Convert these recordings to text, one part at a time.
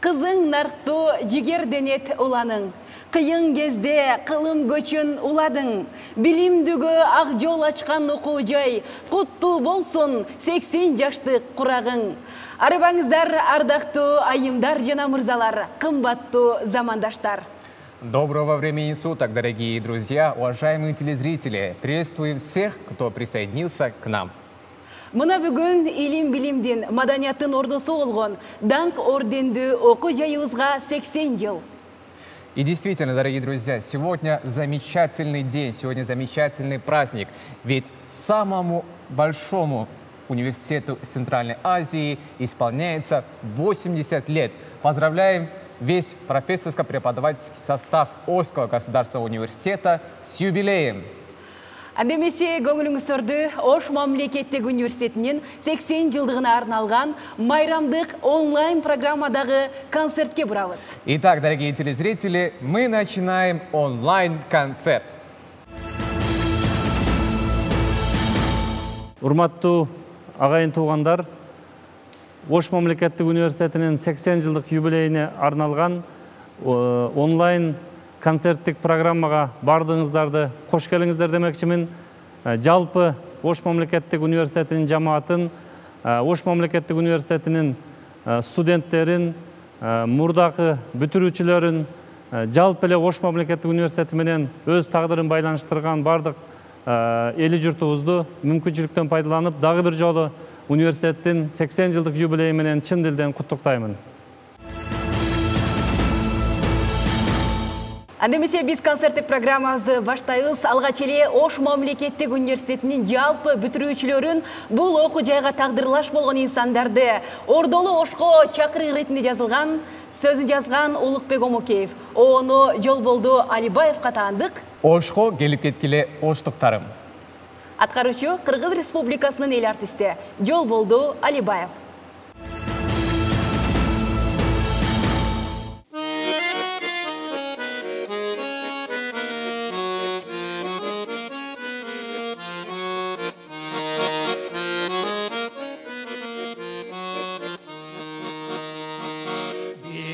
Kızың narкту жигерденет уланың. Кыйын кезде кылым көчүн уладың. Билимдүгө ак жол ачкан окуу жай. Куттуу болсун 80 жаштык курагың. Арыбаңыздар, ардактуу айымдар жана мырзалар, кымбаттуу замандаштар. Доброго времени суток, дорогие друзья, уважаемые телезрители. Приветствуем всех, кто присоединился к нам. Мына бүгүн илим билимдин, маданияттын ордосу болгон Даңк ордендүү окуу жайыбызга 80 жыл. И действительно, дорогие друзья, сегодня замечательный день, сегодня замечательный праздник. Ведь самому большому университету Центральной Азии исполняется 80 лет. Поздравляем весь профессорско-преподавательский состав Ошского государственного университета с юбилеем. Андемесе көңіліңіздерді Ош мамлекеттік университетінен 80 жылдығына арналған майрамдық онлайн программадағы концертке бұрабыз. Итак, дорогие телезрители, мы начинаем онлайн-концерт. Урматтуу ағайын туғандар, Ош мамлекеттік университетінің 80 жылдық юбилейіне арналған онлайн концерттік программаға бардыңыздарды қош келіңіздер демекшімін. Жалпы Ош мамлекеттік университетінің жамаатын, Ош мамлекеттік университетінің студенттерін, мурдакы бүтүрүүчүлөрүн, жалпы эле Ош мамлекеттік университетіменен өз тагдырын байланыштырган бардык эли журтубузду мүмкүнчүлүктөн пайдаланып, дагы бир жолу университеттин 80 жылдык юбилейи менен чын дилден куттуктаймын. Андемесе биз концерттик программабызды баштайбыз. Алгач эле Ош мамлекеттик университетинин жалпы бүтүрүүчүлөрүн бул окуу жайга тагдырлаш болгон инсандарды Ордолу Ошко чакырык иретинде жазылган, сөзүн жазган Улукбек Омокеев,Оону Жолболду Алибаевка таандык. Ошко келип кеткиле оштуктарым. Аткаруучу Кыргыз Республикасынын эл артисти Жолболду Алибаев.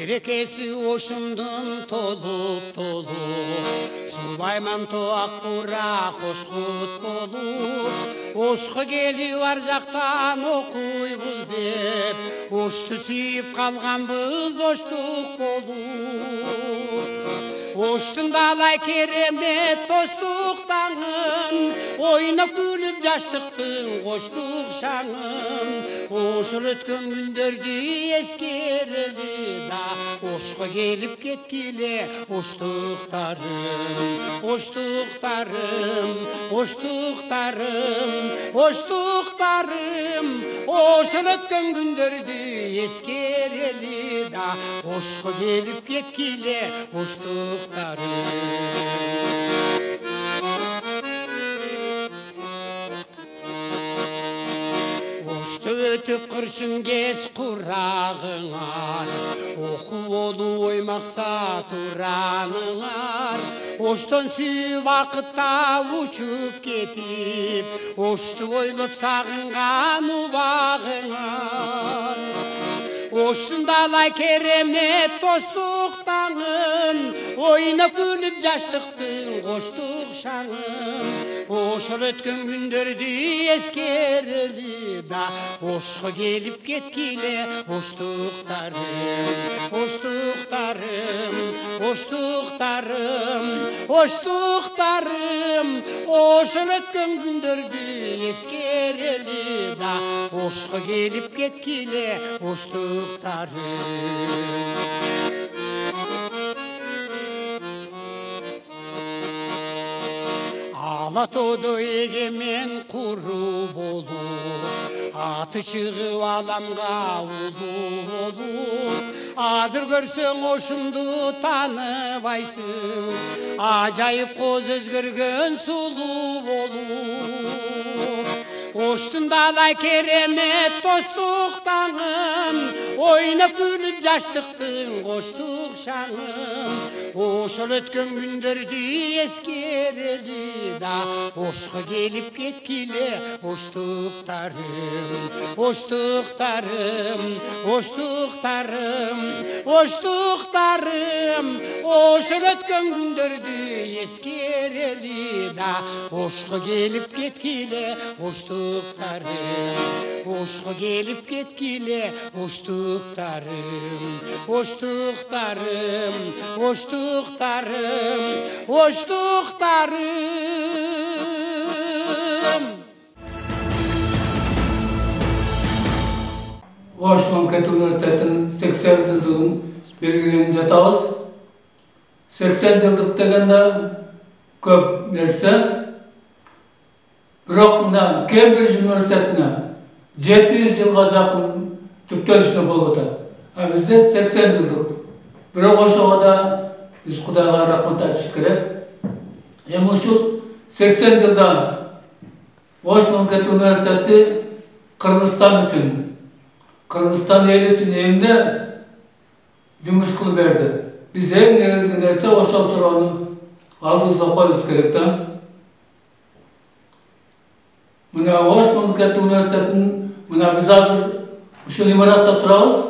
Берекеси Ошумдун толуп, Сулайман тоак бура кошкут болуп, Ошко келип ар жактан окуйбуз деп, Ошту сүйүп калганбыз оштук болуп. Оштун далай керемет достуктаңын, ойноп күлүп жаштыктын коштук шаңын. Ошол өткөн күндөрдү эскерели да, Ошко келип кеткиле оштуктарым, оштуктарым, оштуктарым, оштуктарым. Ошол өткөн күндөрдү эскерели да, Ошко келип кеткиле оштуктарым. Ошто өтүп кыршын кез курагыңар, окуу болуу ой максат ураныңар. Оштон сүйүп бакытта учуп кетип, Ошту ойлоп сагынган убагыңар. Оштун далай керемет достуктаңын, ойноп күлүп жаштыктын коштук шаңын. Ошол өткөн күндөрдү эскерели да, Ошко келип кеткиле оштуктарым, оштуктарым, оштуктарым, оштуктарым. Ошол өткөн күндөрдү эскерели да, Ошко келип кеткиле оштуктарым. Алатоодо эгемен куру болуп, аты чыгып аламга улуу болуп. Азыр көрсөң Ошумду тааныбайсың, ажайып коз өзгөргөн сулуу болуп. Оштун далай керемет достуктаңын, ойнап күліп жаштықтың қоштық шаңын, ошол өткен күндөрдү эскерели да, ошко келип кеткиле оштуктарым, оштуктарым, оштуктарым, оштуктарым, ошол өткөн күндөрдү эскерели да, ошко келип кеткиле оштуктарым, ошко келип кеткиле оштуктарым, оштуктарым, оштуктарым, оштуктарым. Ош мамлекеттик университетinin 80 жылдығын белгілеген жатабыз. 80 жылдық дегенде көп нәрсе. Бирок мына Кембридж университетине 700 жылға жақын түптелишине болуп атат. А бизде 80 жылдық. Бирок ошого да биз Кудайга рахмат айтышыбыз керек. Эми ушул 80 жылда Ош мамлекеттик университети Кыргызстан үчүн, Кыргызстан эли үчүн эмне жумуш кылып берди. Биз эң негизги нерсе ошол суроону алдыбызга коюбуз керек да. Мына Ош мамлекеттик университетинин мына биз азыр ушул имаратта турабыз.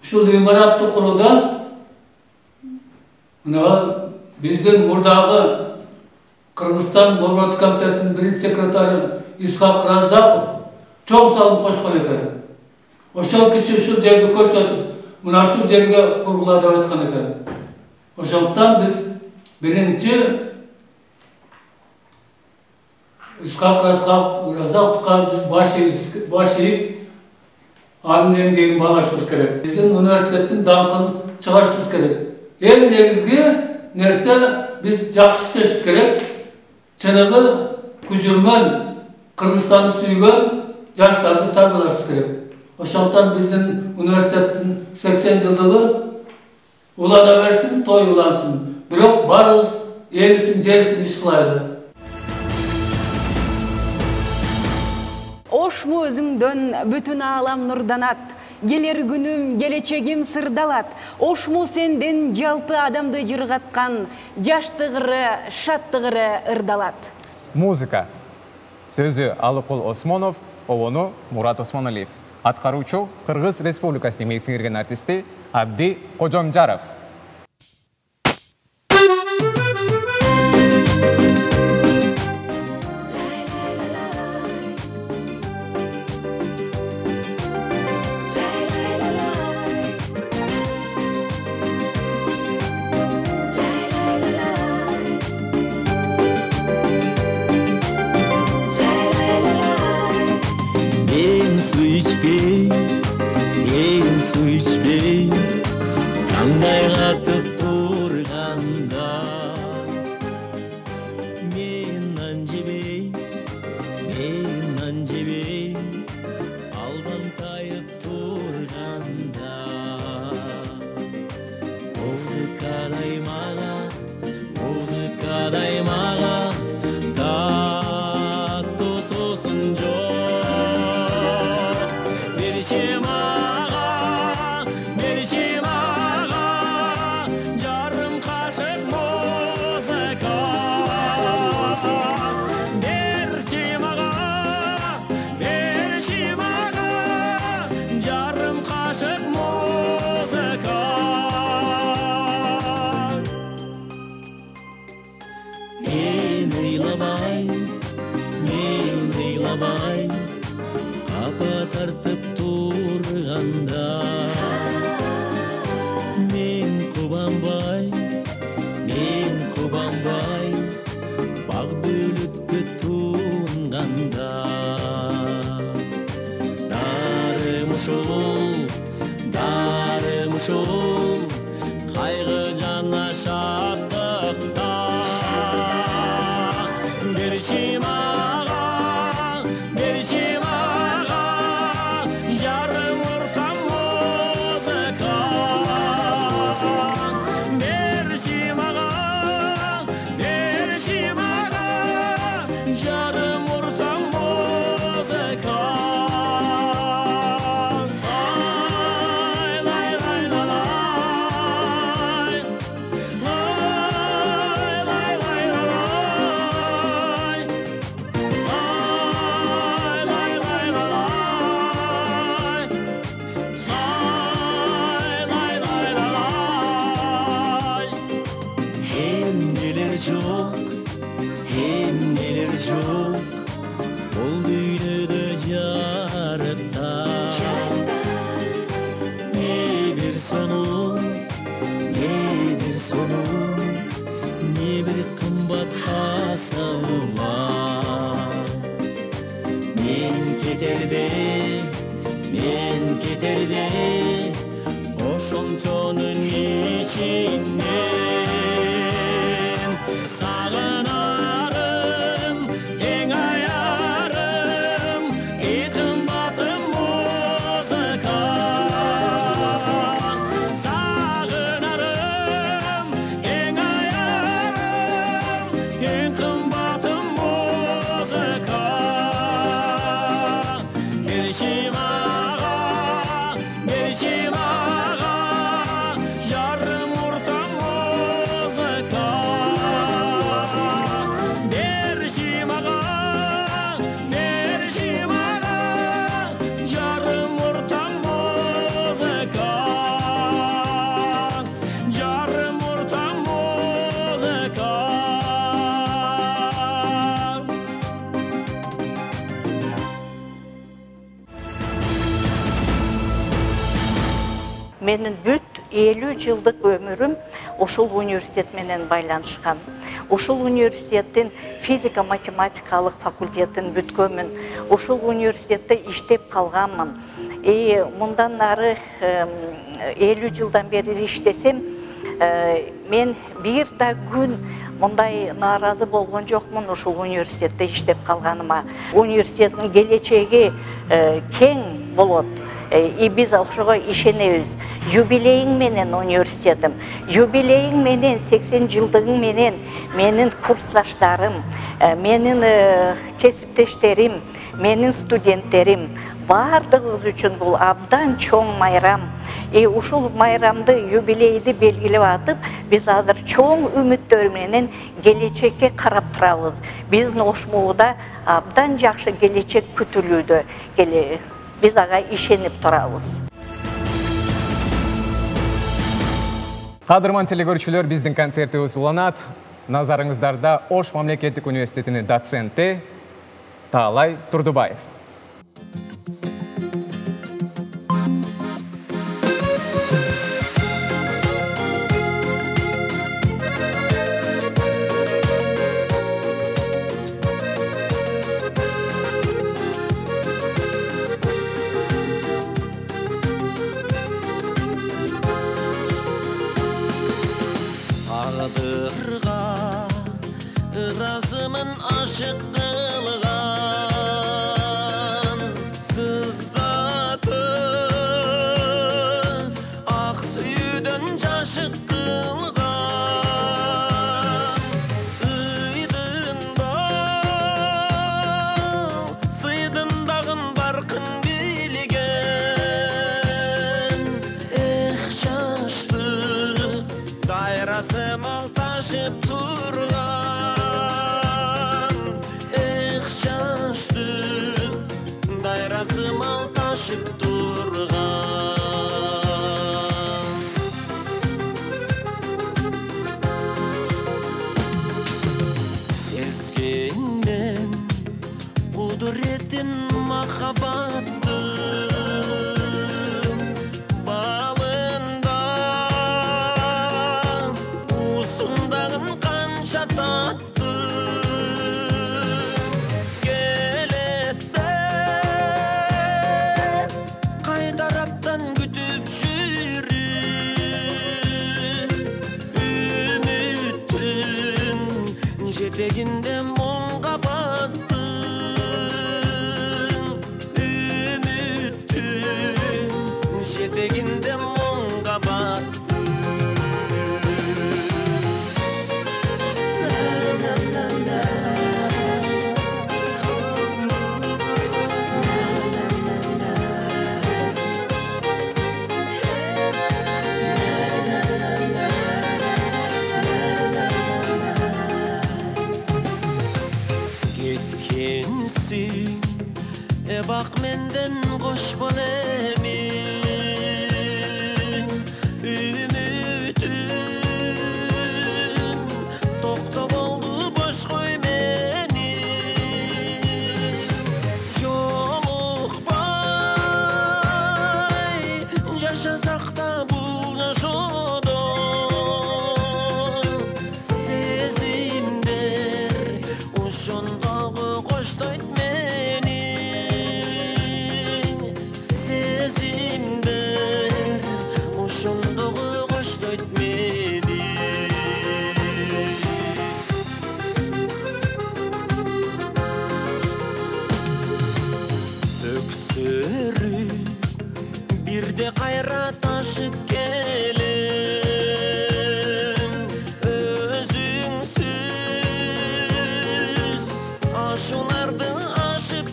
Ушул имаратты курууда мына биздин мурдагы Кыргызстан Борбордук комитетинин биринчи секретары Исхак Раздаков чоң салым кошкон экен. Ошол киши ушул жерди көрсөтүп, мына ушул жерге кургула деп айткан экен. Ошондуктан биз биринчи Исхак Раздаковго биз баш ийип, анын эмгегин баалашыбыз керек. Биздин университеттин даңкын чыгарышыбыз керек. Эң негизги нерсе биз жакшы иштешибиз керек. Чыныгы күжүрмөн Кыргызстанды сүйгөн жаштарды тарбиялашыбыз керек. Ошондуктан биздин университеттин 80 жылдыгы улана берсин, той улансын. Бирок баарыбыз эл үчүн, жер үчүн иш кылайлы. Ошму өзүңдөн бүтүн аалам нурданат, келер күнүм, келечегим сырдалат. Ошму сенден жалпы адамды жыргаткан, жаштыгыры, шаттыгыры ырдалат. Музыка. Сөзү Алыкул Осмонов, обону Мурат Осмоналиев. Аткаруучу Кыргыз Республикасынын еңбек сиңирген артисти Абди Кожомжаров. Менің бүт 50 жылдық өмірім ошол университет менен байланышкан. Ошол университеттин физика-математикалык факультетін бүткөмүн. Ошол университетте иштеп калганмын. Мындан ары 50 жылдан бери иштесем, мен бир да күн мындай нааразы болгон жокмун ушул университетте иштеп калганыма. Университеттин келечеги кең болот. Биз ошого ишенебиз. Юбилейиң менен университетим, юбилейиң менен 80 жылдыгың менен менин курсташтарым, менин кесиптештерим, менин студенттерим бардыгыбыз үчүн бул абдан чоң майрам. Ушул майрамды, юбилейди белгилеп атып, биз азыр чоң үмүттөр менен келечекке карап турабыз. Биздин ошмууда абдан жакшы келечек күтүлүүдө. Биз ага ишенип турабыз. Кадырман телегөрүүчүлөр, биздин концертибиз уланат. Назарыңыздарда Ош мамлекеттик университетинин доценти Таалай Турдубаев. Razımın aşık kılgan sızlatı aksüden caşık kılgan sıydın dağın barkın bilgen şaştı dairası mal taşıp durgan dairasım al taşıp durgan sezgenden kuduretin mahabbattın balında usundağın kança tattı Jeteginde monga battın ümittün jeteginde monga battın bak menden koş bol emin ümitim toktop oldu boş koy beni jolukpay yaşasak da bul yaşodo sezimder uşondoğu koştoyt Şundoğu koştoyt meni öksürü bir de kayra taşıp gelen özünsüz aşulardı aşıp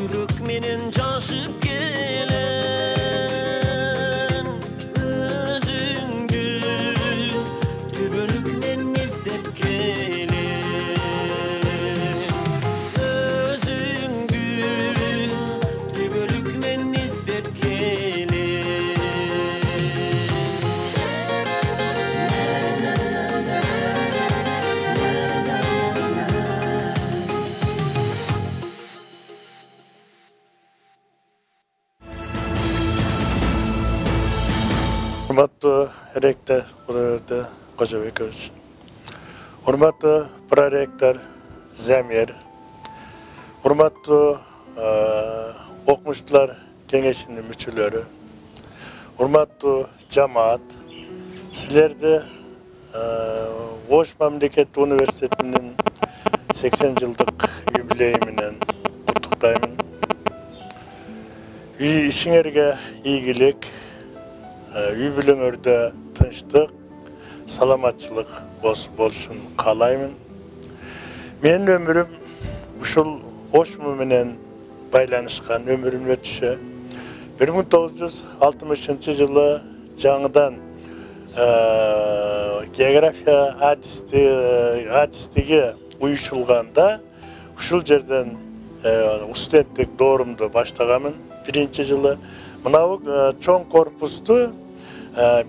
Yürek menen caşıp gelen Урматтуу ректор Кудайберди Кожобекович, урматтуу проректор Замир, урматтуу окумуштуулар кеңешинин мүчөлөрү, урматтуу жамаат, силерди Ош мамлекеттик университетинин 80 жылдык юбилейи менен куттуктаймын. Үй ишиңерге ийгилик, үй бүлөңөрдө тынчтык, саламатчылык болушун каалаймын. Менин өмүрүм ушул Ошму менен байланышкан өмүрүм өтүшү 1960 жылы жаңыдан география адистиги уюшулганда ушул жерден студенттик доорумду баштаганмын. Биринчи жылы мынау чоң корпусту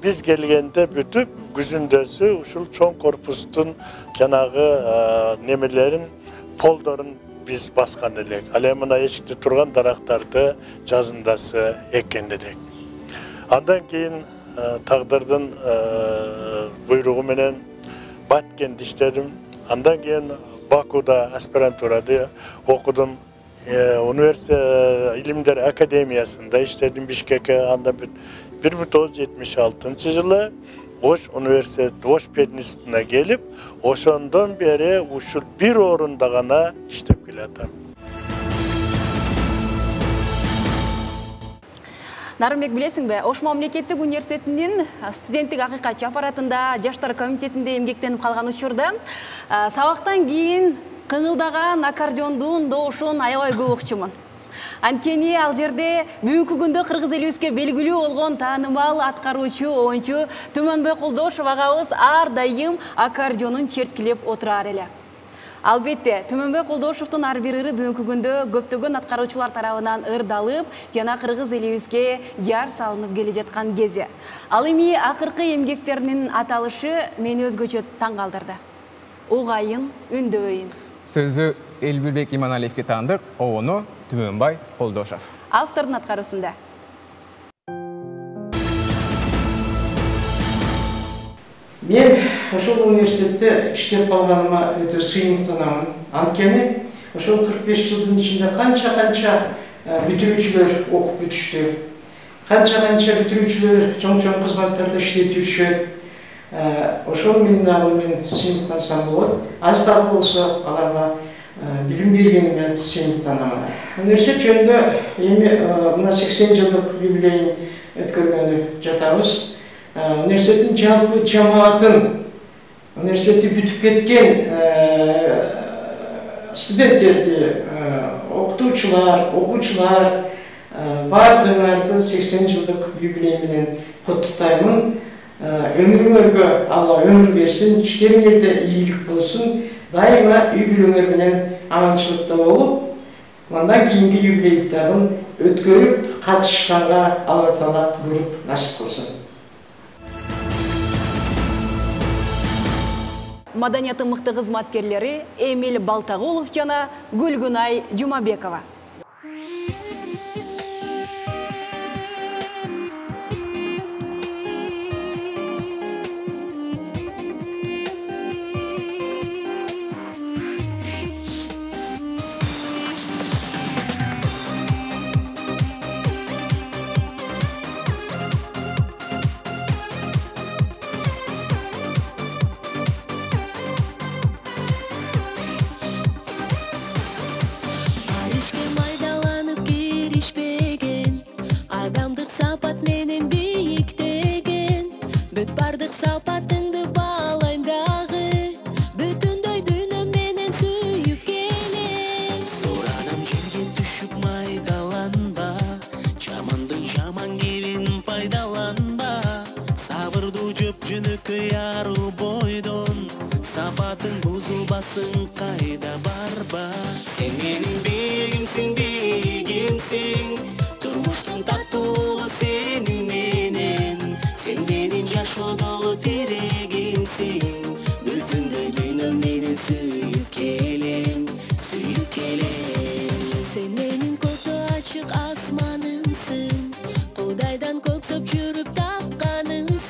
биз келгенде бүтүп күзүндөсү ушул чоң корпустун жанагы немелерин полдорун biz баскан элек. Ал эми мына эшикте турган дарактарды жазындасы эккен элек. Андан кийин тагдырдын буйругу менен Баткенде иштедим. Андан кийин Бакуда аспирантурада окудум. Университет илимдер академиясында иштедим Бишкекке. Андан 1976 жылы Ош университет, Ош пединститутуна келип, ошондон бери ушул бир орунда гана иштеп келатам. Нарымбек, билесиңби, Ош мамлекеттик университетинин студенттик акыйкатчы аппаратында, жаштар комитетинде эмгектенип калган учурда сабактан кийин кыңылдаган аккордеондун доошун аябай көп укчумун. Анткени ал жерде бүгүнкү күндө кыргыз элибизге белгилүү болгон таанымал аткаруучу оюнчу Түмөнбөй Колдошов агабыз ар дайым аккордеонун черткилеп отурар эле. Албетте, Түмөнбөй Колдошовдун ар бир ыры бүгүнкү күндө көптөгөн аткаруучулар тарабынан ырдалып, жана кыргыз элибизге жар салынып келе жаткан кези. Ал эми акыркы эмгектеринин аталышы мени өзгөчө таң калтырды. Угайын, үндөбөйүн. Сөзү Элбирбек Иманалиевге таандык, ону Түмөнбөй Колдошов. Автордун аткаруусунда. Мен ошол университетте иштеп калганыма өтө сыймыктанамын. Анткени ошол 45 жылдын ичинде канча бүтүрүүчүлөр окуп бүтүштү. Канча бүтүрүүчүлөр чоң кызматтарда иштеп жүрүшөт. Ошол менен дагы мен сыймыктансам болот. Аз дагы болсо аларга билим бергениме сыймыктанамын. Университет жөнүндө эми мына 80 жылдык юбилейин өткөргөнү жатабыз. Университеттин жалпы жамаатын, университетти бүтүп кеткен студенттерди, окуучулар бардыгыңарды 80 жылдык юбилей менен куттуктаймын. Өмүрүңөргө Алла өмүр берсин, иштериңерде ийгилик болсун, дайыма үй бүлөңөр менен аманчылыкта болуп, андан кийинки юбилейдарын өткөрүп, катышканга Алла Таала буйруп насип кылсын. Маданияты мыкты кызматкерлери Эмил Балтагулов жана Гүлгүнай Жумабекова. Asmanımsın, Kudaydan koksop çürüp tapkanımsın.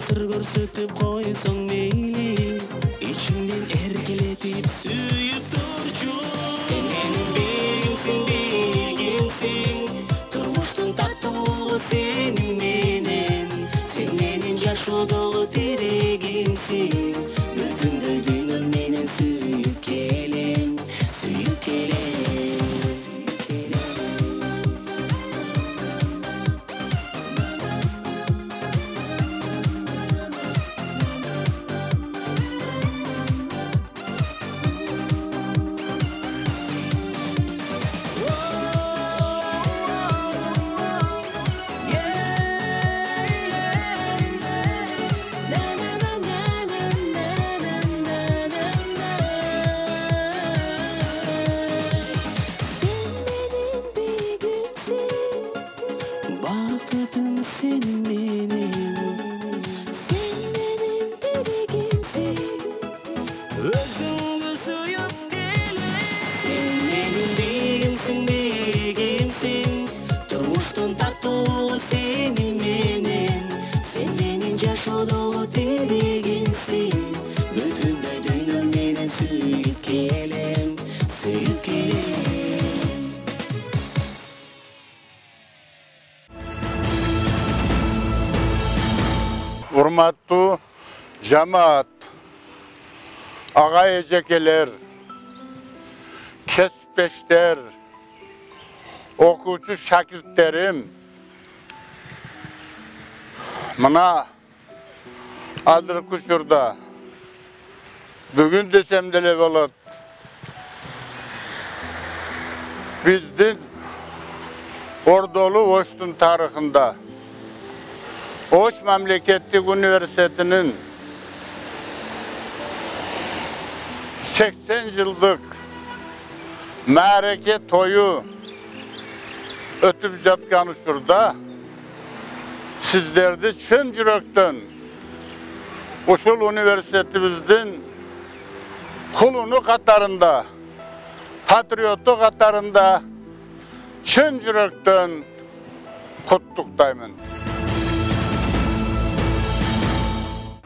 Сыр көрсөтүп койсоң мейли, ичиңден эркелетип сүйүп турчу. Сен менин бегимсиң, бегимсиң, турмуштун таттуулугу сенин менен. Сен менин жашоодогу тирегимсиң, бүтүндөй дүйнөм менен сүйүп келем, сүйүп келем. Hurmatlı cemaat, ağa ecekeler, kespeşler, okuyucu şakirtlerim, mına adırkı şurada, bugün desem dele bolat, bizdin Ordolu Oştun tarihinde Oş Memleketlik Üniversitesi'nin 80 yıllık məreke toyu ötüp жатқан şurada sizlerdi çın yürekten Uşul Üniversitetimizin kulunu katarında, patriotu katarında çın yürekten kutluktayım.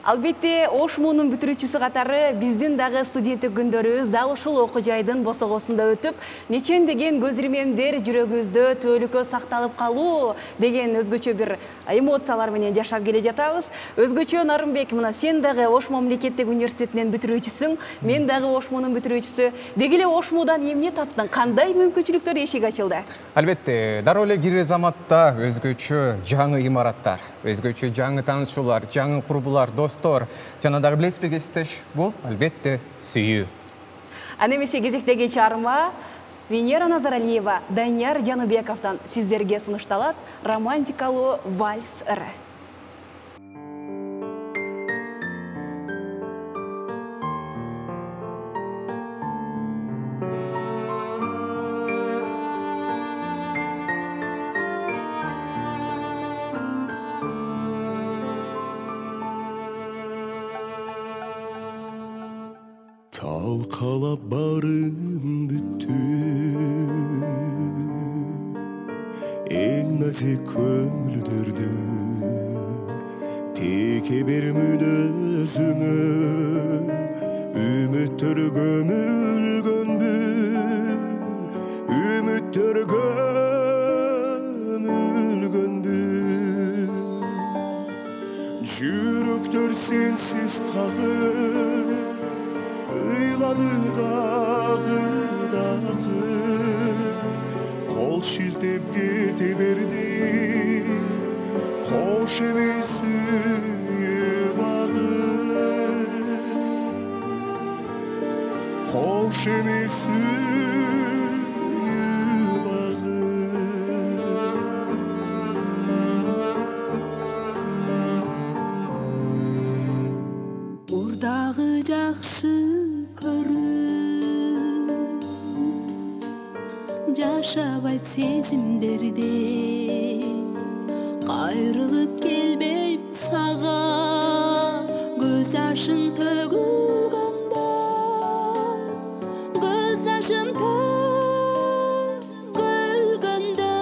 Албетте, Ошмунун бүтүрүүчүсү катары биздин дагы студенттик күндөрүбүз дал ушул окуу жайдын босогосунда өтүп, нечендеген көз ирмемдер жүрөгүбүздө түбөлүккө сакталып калуу деген өзгөчө бир эмоциялар менен жашап келе жатабыз. Өзгөчө Нарымбек, мына сен дагы Ошмо мамлекеттик университетинин бүтүрүүчүсүң, мен дагы Ошмунун бүтүрүүчүсү. Деги эле Ошмудан эмне таптың? Кандай мүмкүнчүлүктөр эшик ачылды? Албетте, дароо эле кире заматта өзгөчө жаңы имараттар, өзгөчө жаңы таанышуулар, жаңы курбулар, достор, жана дагы билесизби кесиптеш, бул албетте сүйүү. Аны эмесе кезектеги чыгарма Венера Назаралиева, Данияр Жаныбековдон сиздерге сунушталат романтикалуу вальс ыры. Talkalap barın büttü, en nazik kömlüdürdü. Teke bir münözümü, ümittür gömülgöndü, ümittür gömülgöndü. Jürüktür sensiz kalır, Iyladı dağı dağı, kol şiltep getiverdi, koş emi suyup ağı, koş emi suyup ağı. Burdağı jakşı Yaşabайт сезимдерде, кайрылып келбейм сага, көз жашың төгүлгөндө, көз жашым төгүлгөндө,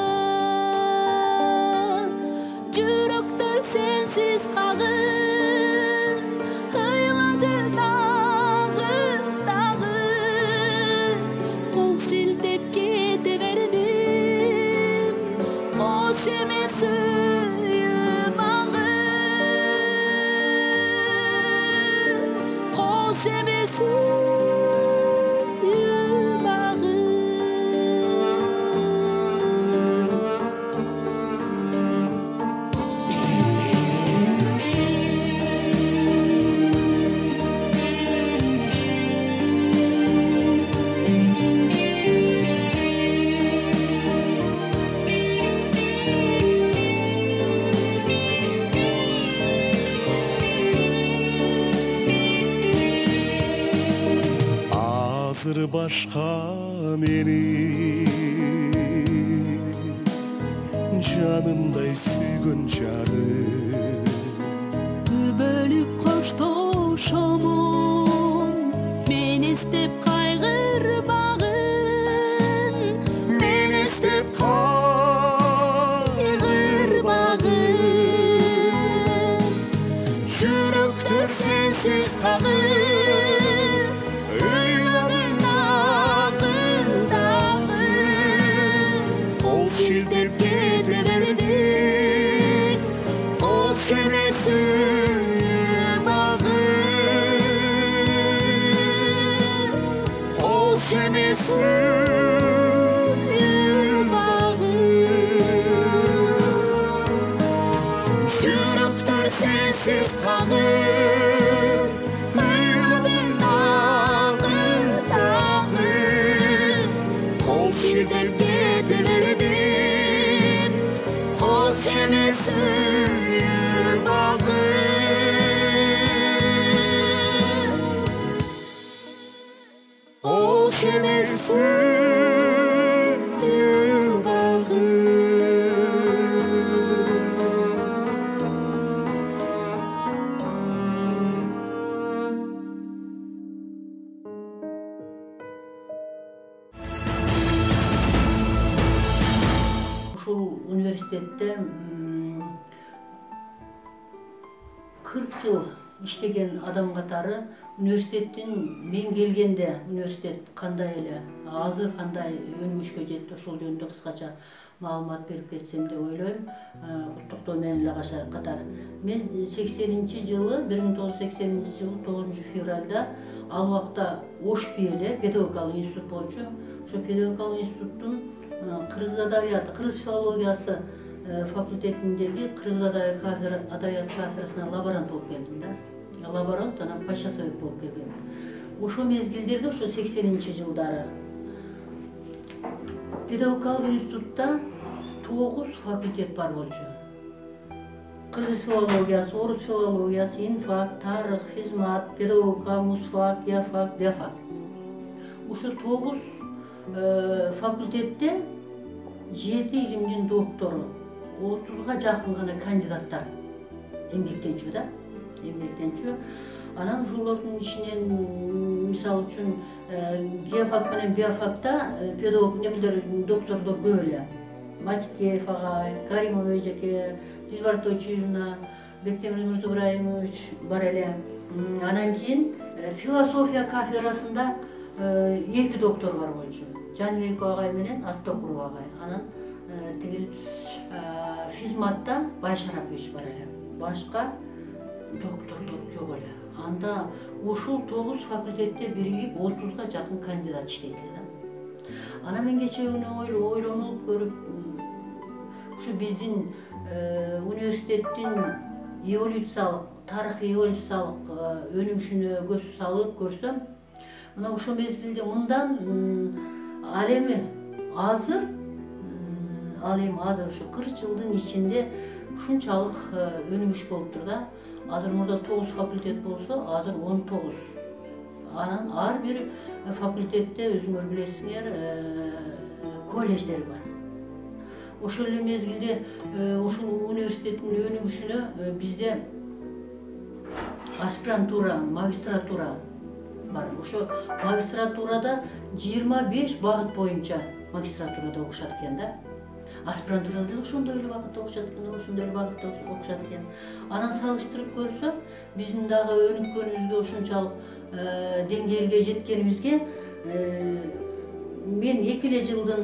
жүрөктөр сенсиз кагып, Koş emesiyim ağım, koş emesiyim Hazır başka meni canımday suygun jarım Bölük koştoşamon men istep kaygırbağın men istep kaygırbağın Жүректе sensiz kağım Öylağın ağındağı Kol şildep kete berdin Kol şemesi Şemesi bağı Жүректер sensiz kalır Yıldın ağındağı Kol şiddet bete verdim Kol şemesi bağı Şemesi bağı Ушул университетте 40 жыл иштеген адам катары университеттин мен келгенде университет кандай эле азыр кандай өнүгүшкө жетти ошол жөнүндө кыскача маалымат берип кетсем деп ойлойм. Куттуктоо менен эле катары. Мен 1980-жылы 9 февралда ал убакта ОШПИ эле педагогикалык институт болчу. Ошо педагогикалык институттун кыргыз адабияты, кыргыз филологиясы факультетиндеги кыргыз адабият кафедрасына лаборант болуп келдим да. Лаборант, анан паша совет болуп келгем. Ошо мезгилдерде, ошо 80-жылдары педагогикалык институтта 9 факультет бар болчу. Кыргыз филологиясы, орус филологиясы, инфак, тарых, физмат, педагогика, мусфак, геофак, биофак. Ошо 9 факультетте 7 илимдин доктору, 30-га жакын гана кандидаттар эмгектенчү да. Эмгектенчү. Анан ошолордун ичинен мисалы үчүн геофак менен биофакта педагог немелер доктордор көп эле. Матикеев агай, Каримова эжеке, Дилбар Тойчуевна, Бектемир Мырзыбраимович бар эле. Анан кийин философия кафедрасында 2 доктор бар болчу. Жанбеков агай менен Аттокуров агай. Анан тигил физматта Байшарапович бар эле. Башка докторлор жок эле. Анда ушул 9 факультетте биригип 30-га жакын кандидат иштейт эле. Ана мен кече ойлонуп көрүп, ушу биздин университеттин эволюциялык, тарыхый эволюциялык өнүгүшүнө көз салып көрсөм, мына ошол мезгилде мындан ал эми азыр ушу 40 жылдын ичинде ушунчалык өнүгүш болуптур да. Азыр мурда 9 факультет болсо, азыр 19. Анан ар бир факультетте өзүңөр билесиңер колледждер бар. Ошол эле мезгилде ушул университеттин өнүгүшүнө бизде аспирантура, магистратура бар. Ошо магистратурада 25 багыт боюнча магистратурада окушат экен да. Аспирантурада ошондой эле багытта окушат экен, ошондой эле багытта окушат экен. Анан салыштырып көрсөк, биздин дагы өнүккөнүбүзгө ушунчалык деңгээлге жеткенибизге мен 2 жылдын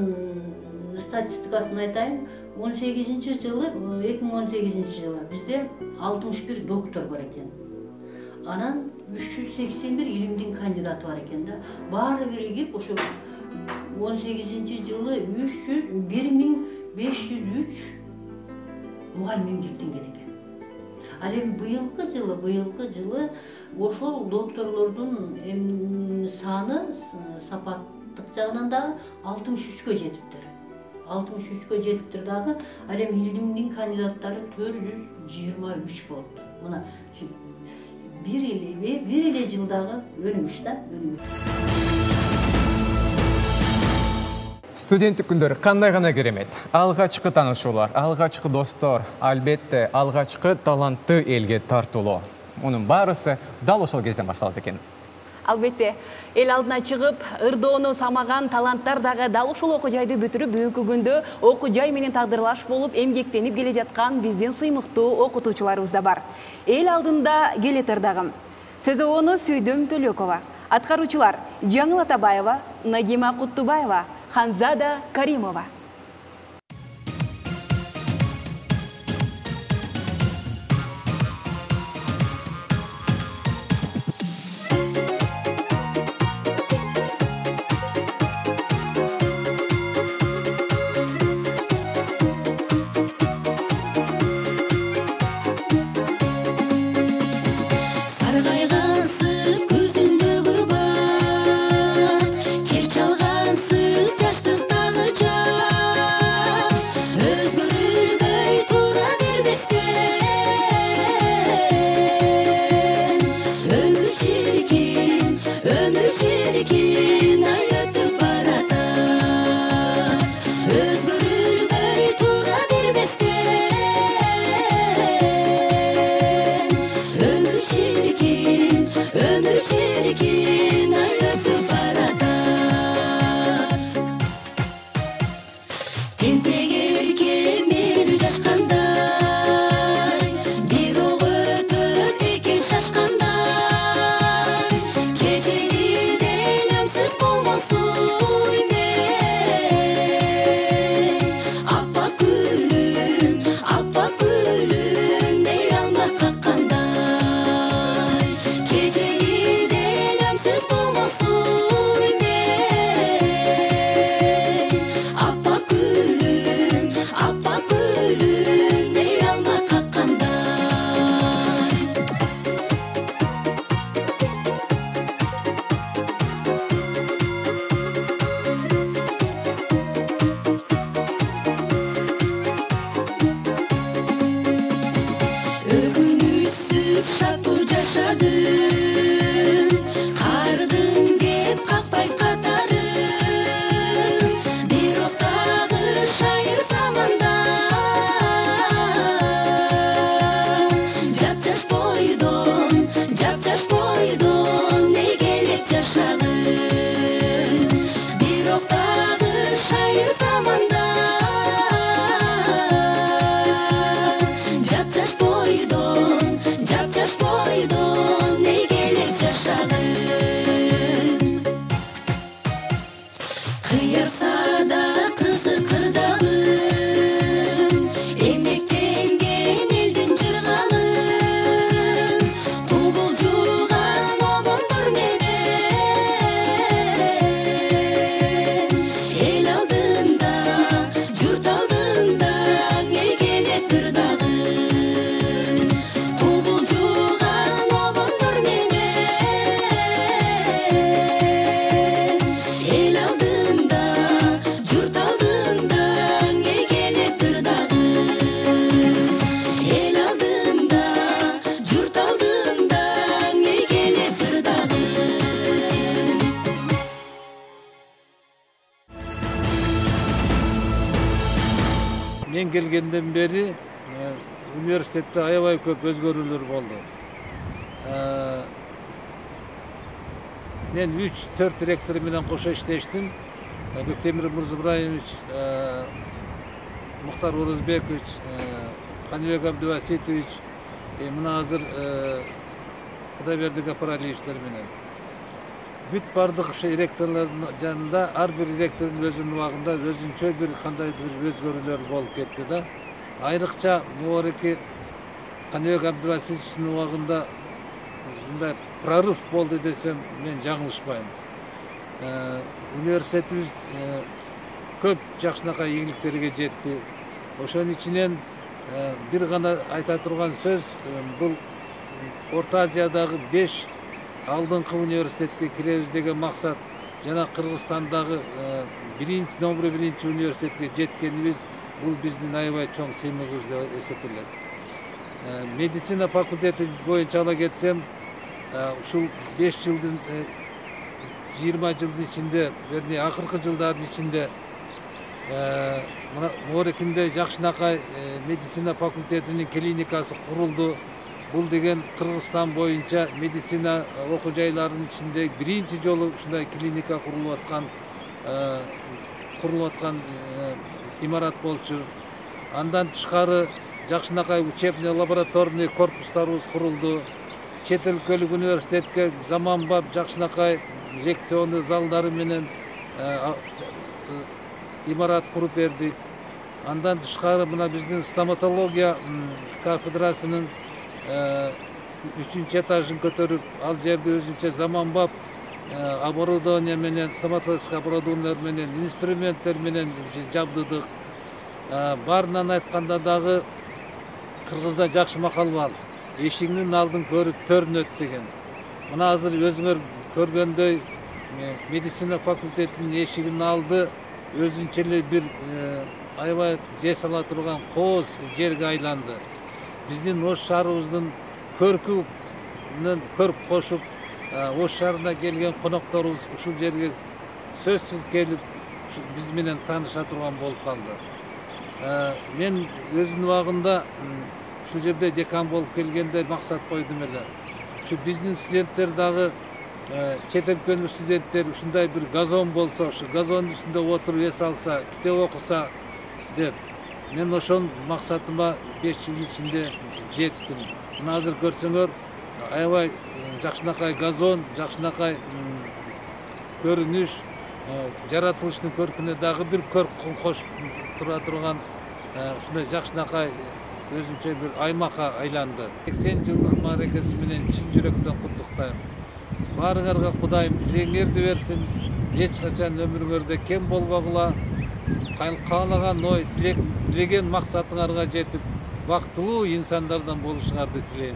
статистикасын айтайын. жылы 2018 жылы бізде 61 доктор бар екен. Анан 381 илимдин кандидаты бар екен да. Бары бірігіп, ошо 18 жылы 1503 мұғалім емгектенген екен. Ал эми быйылкы жылы ошол докторлордун саны сапаттык жагынан да 63-кө жетиптир. 63-кө жетиптир дагы, ал эми илимдин кандидаттары 423 болуптур. Мына bir ile жылдагы өнүгүш да, өнүгүш. Студенттик күндөр кандай гана керемет. Алгачкы таанышуулар, алгачкы достор, албетте алгачкы талантты элге тартуулоо. Мунун баарысы дал ошол кезден башталат экен. Албетте, эл алдына чыгып, ырдоону самаган таланттар дагы дал ушул окуу жайды бүтүрүп, бүгүнкү күндө окуу жай менен тагдырлаш болуп, эмгектенип келе жаткан биздин сыймыктуу окутуучуларыбыз да бар. Эл алдында келетир дагы. Сөз оonu Сүйдөм Төлөкова, аткаруучулар Жаңыл Атабаева, Нагима Куттубаева, Ханзада Каримова. Мен келгенден бери университетте аябай көп өзгөрүүлөр болду. Мен 3-4 ректор менен кошо иштештим. Бектемир Мурзабраевич, Мухтар Орозбекович, Каныбек Абдываситович, мына азыр Кудайбердик Апаралиевичтер менен. бүт бардык ошо ректорлордун жанында ар бир ректордун өзүнүн убагында өзүнчө бир кандайдыр бир өзгөрүүлөр болуп кетти да. Айрыкча могорки Каныбек Абдыбасировичтин убагында мындай прорыв болду десем мен жаңылышпайм. Университетибиз көп жакшынакай ийгиликтерге жетти. Ошонун ичинен бир гана айта турган сөз, бул Орто Азиядагы 5 алдыңкы университетке киребиз деген максат жана Кыргызстандагы номер 1 университетке жеткенибиз бул биздин аябай чоң сыймыгыбыз деп эсептелет. Медицина факультети боюнча ала кетсем, ушул 5 жылдын 20 жылдын ичинде, вернее акыркы жылдардын ичинде Могорекинде жакшынакай медицина факультетинин клиникасы курулду. Бул деген Кыргызстан боюнча медицина окуу жайларынын ичинде биринчи жолу ушундай клиника курулуп аткан имарат болчу. Андан тышкары жакшынакай учебный лабораторный корпустарыбыз курулду. Чет өлкөлүк университетке заманбап жакшынакай лекционный залдары менен имарат куруп бердик. Андан тышкары мына биздин стоматология кафедрасынын 3-чү этажын көтөрүп, ал жерде өзүнчө заманбап оборудование менен, стоматологический оборудование менен, инструменттер менен жабдыдык. Баарынан айтканда дагы Кыргызда жакшы макал бар. Эшигинин алдын көрүп төрүнөт деген. Мына азыр өзүңөр көргөндөй медицина факультетинин эшигинин алды өзүнчө эле бир аябай же сала турган кооз жерге айланды. Биздин Ош шаарыбыздын көркүнөн көрүп кошуп, Ош шаарына келген конокторубуз ушул жерге сөзсүз келип, биз менен тааныша турган болуп калды. Мен өзүнүн убагында ушул жерде декан болуп келгенде максат койдум эле. Ушу биздин студенттер дагы чет өлкөнүн студенттер ушундай бир газон болсо, ушу газондун үстүндө отуруп эс алса, китеп окуса деп, мен ошон максатыма 5 жыл ичинде жеттим. Мына азыр көрсөңөр, аябай жакшынакай газон, жакшынакай көрүнүш, жаратылыштын көркүнө дагы бир көрк кошуп тура турган ушундай жакшынакай өзүнчө бир аймакка айланды. 80 жылдык мааракеси менен чын жүрөктөн куттуктайм. Баарыңарга Кудайым тилегиңерди берсин. Эч качан өмүрүңөрдө кем болбогула. Каалаган ой, тилеген максатыңарга жетип, бактылуу инсандардан болушуңарды тилейм.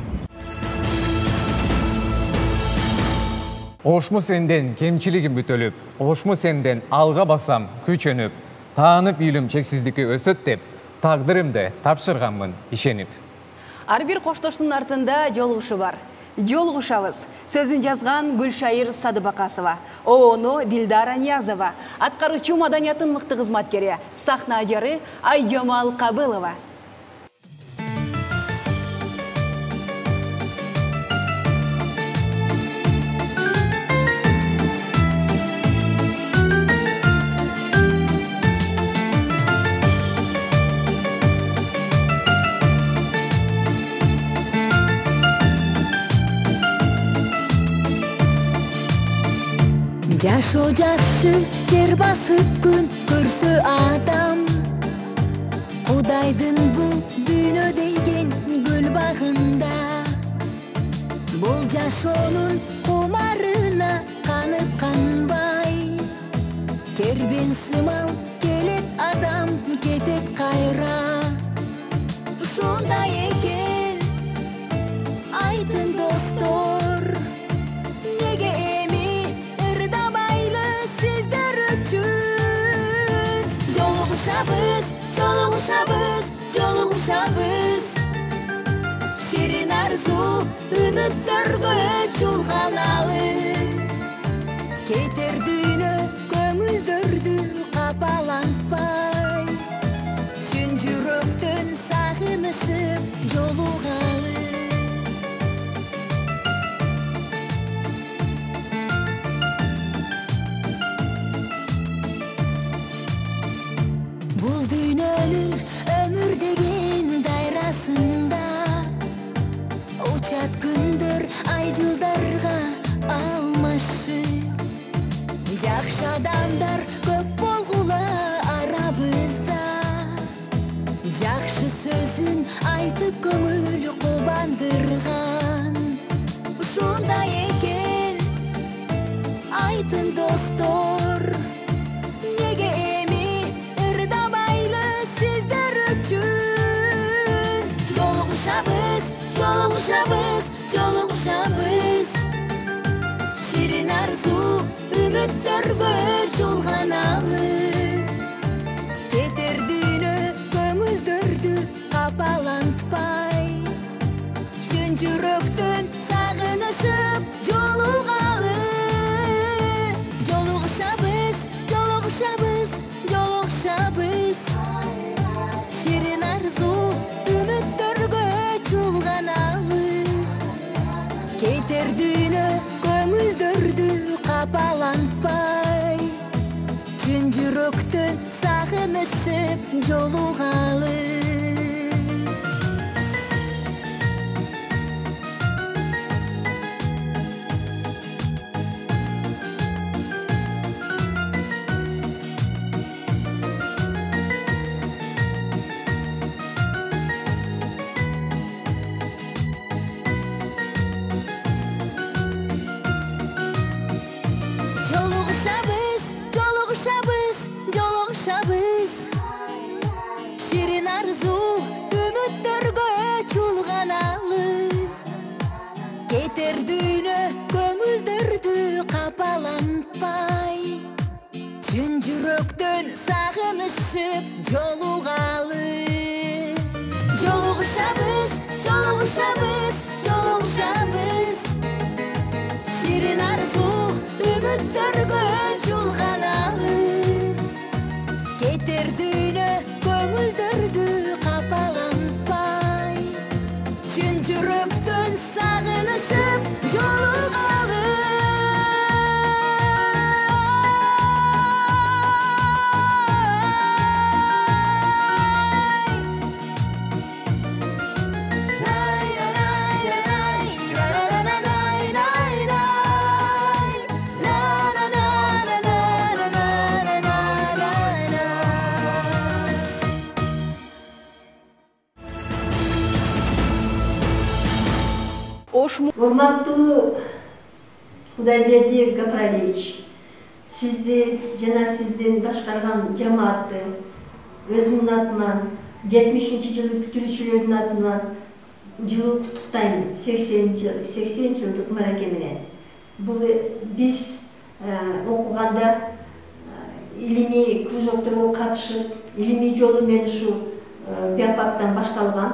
Ошму сенден кемчилигим бүтөлүп, ошму сенден алга басам күчөнүп, таанып илим чексиздикке өсөт деп, тагдырымды тапшырганмын ишенип. Ар бир коштоштун артында жолугушу бар. Жолугушабыз. Сөзүн жазган Гүлшайыр Садыбакасова, оону Дилдара Ниязова, аткаруучу маданияттын мыкты кызматкери, сахна ажары Айжамал Кабылова. Жашоо жакшы, жер басып күн көрсө адам, Кудайдын бул дүйнө деген гүл багында, бул жашоонун кумарына канып канбай, кербен сымал келет адам кетет кайра. Ушундай экен, айтын достор, неге жолугушабыз, ширин арзу үмүттөргө чулганалы, кетер дүйнө көңүлдөрдү капалантпай, чын жүрөктөн сагынышып жолугалы. Бул дүйнөнүн өмүр деген дайрасында учат күндөр ай жылдарга алмашып, адамдар көп болгула арабызда. Жакшы сөзүн айтып көңүл кубандырган. Ушундай экен айтын достор, неге эми ырдабайлы сиздер үчүн? Жолугушабыз, жолугушабыз, жолугушабыз. Ширин арзу үмүттөргө чулганалы. Кетер дүйнө көңүлдөрдү капалантпай. Чын жүрөктөн сагынышып жолугалы. Жолугушабыз, жолугушабыз, жолугушабыз. Ширин арзу үмүттөргө чулганалы. Кетер дүйнө көңүлдөрдү капалантпай. Чын жүрөктөн сагынышып жолугалы. Жолугушабыз, жолугушабыз, жолугушабыз. Ширин арзу үмүттөргө чулганалы. Кетер дүйнө көңүлдөрдү капалантпай. Чын жүрөктөн сагынышып жолугалы. Жолугушабыз, жолугушабыз, жолугушабыз. Ширин арзу үмүттөргө чулганалы. Кетер дүйнө көңүлдөрдү капалантпай. Чын жүрөктөн сагынышып жолугалы. Урматтуу Кудайберди Гапралевич, сизди жана сиздин башкарган жамаатты өзүмдүн атыман, 70-жылдык бүтүрүүчүлөрдүн атынан жылуу куттуктайм. 80 жылдык мараке менен. Бул биз окуганда илимий кружокторго катышып, илимий жолу менен ушу биофактан башталган.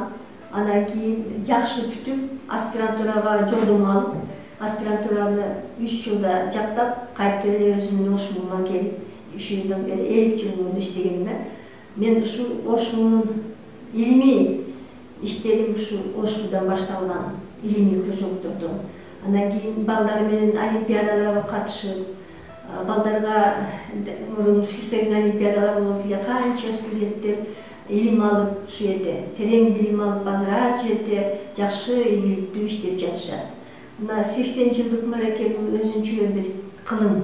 Анан кийин жакшы бүтүп, аспирантурага жолдомо алып, аспирантураны 3 жылда жактап, кайта эле өзүмдүн ошмума келип, 3 жылдан бери 50 жыл болду иштегениме. Мен ушу ошмунун илимий иштерим ушу ошмудан башталган, илимий кружоктордон. Анан кийин балдар менен олимпиадаларга катышып, балдарга мурун всесоюзный олимпиадалар болот эле, канча студенттер илим алып, ушу жерде терең билим алып, азыр ар жерде жакшы ийгиликтүү иштеп жатышат. Мына 80 жылдык мараке бул өзүнчө бир кылым.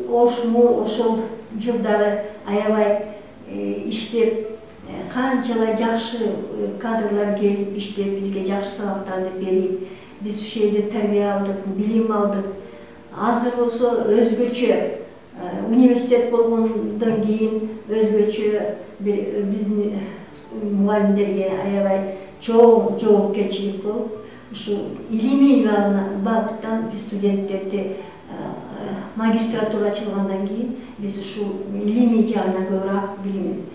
Ошму ошол жылдары аябай иштеп, канчалай жакшы кадрлар келип иштеп, бизге жакшы сабактарды берип, биз ушул жерде тарбия алдык, билим алдык. Азыр болсо өзгөчө университет болгондон кийин өзгөчө биздин мугалимдерге аябай чоң жоопкерчилик болуп, ушу илимий багыттан биз студенттерди магистратура ачылгандан кийин биз ушу илимий жагына көбүрөөк билим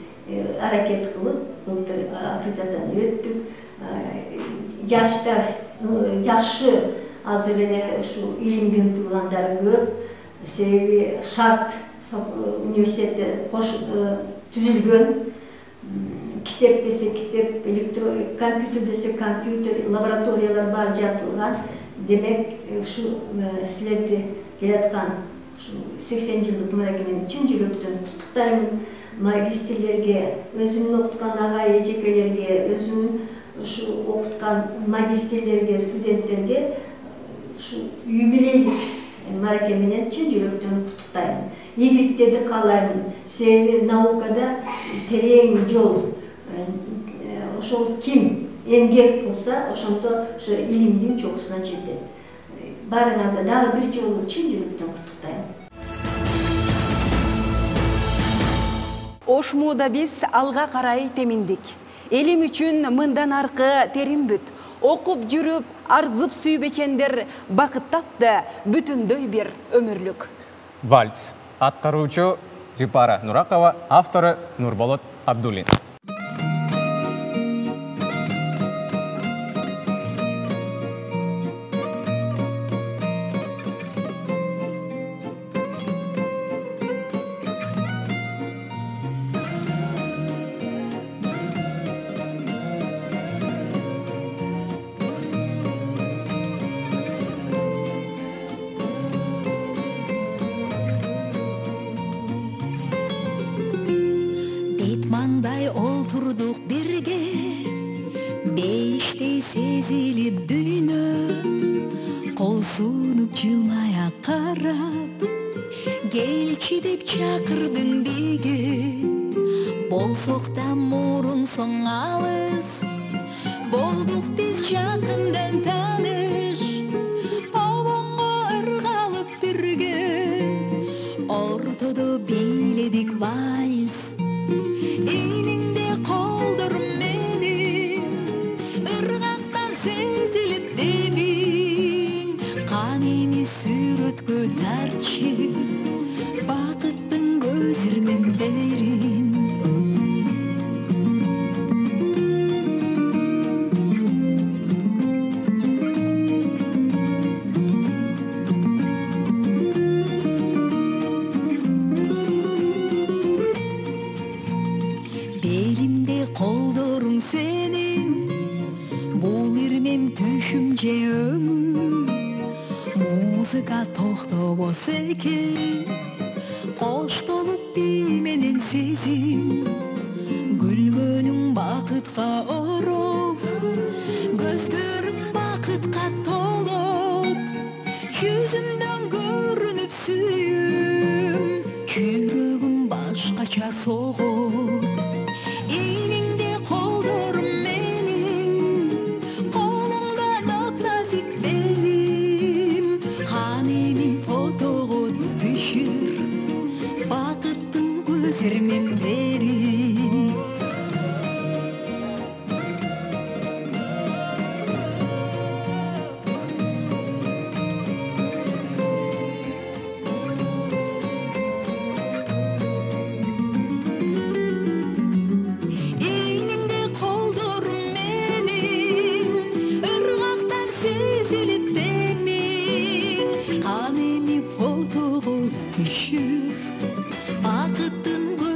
аракет кылып, былтыр аккредитациядан өттүк. Жаштар жакшы азыр эле ушу илимге умтулгандар көп. Себеби шарт университетте түзүлгөн. Китеп десе китеп, компьютер десе компьютер, лабораториялар баары жабдылган. Демек, ушу силерди келаткан 80 жылдык муракемен чын жүрөктөн куттуктаймын. Магистрлерге, өзүмдүн окуткан агай эжекелерге, өзүмдүн ушу окуткан магистрлерге, студенттерге ушу юбилейлик мараке менен чын жүрөктөн куттуктайм. Ийгиликтерди каалайм. Себеби наукада терең жол. Ошол ким эмгек кылса, ошондо ошо илимдин чокусуна жетет. Барыңарда дагы бир жолу чын жүрөктөн куттуктайм. Ошмуда биз алга карай теминдик. Элим үчүн мындан аркы терим бүт. Окуп жүрүп, арзып сүйбечендер бакыттап да бүтүндөй бир өмүрлүк. Вальс. Аткаруучу Жипара Нуракова, автору Нурболот Абдуллин. Маңдай олтурдук бирге, бейиштей сезилип дүйнө, кол сунуп жылмая карап, келчи деп чакырдың биге, болсок да мурун соң алыс, болдук биз жакындан таныш, обонго ыргалып бирге, ортодо бийледик вальс. Elinde koldur menin, ırgaktan sezilip demin, kanemi sürütkö tarçı, bakıttın gözürmemlerin. Muzika toxtobos eкен, коштолуп би менен сезим, күлгөнүң бакытка ороп, көздөрүң бакытка толот, жүзүмдөн көрүнүп сүйүм, жүрөгүм башкача согот. Элиңде колдорум менин, колуңда нап-назик белим, канеми фотого түшүр, бакыттын көзөрмемдерин.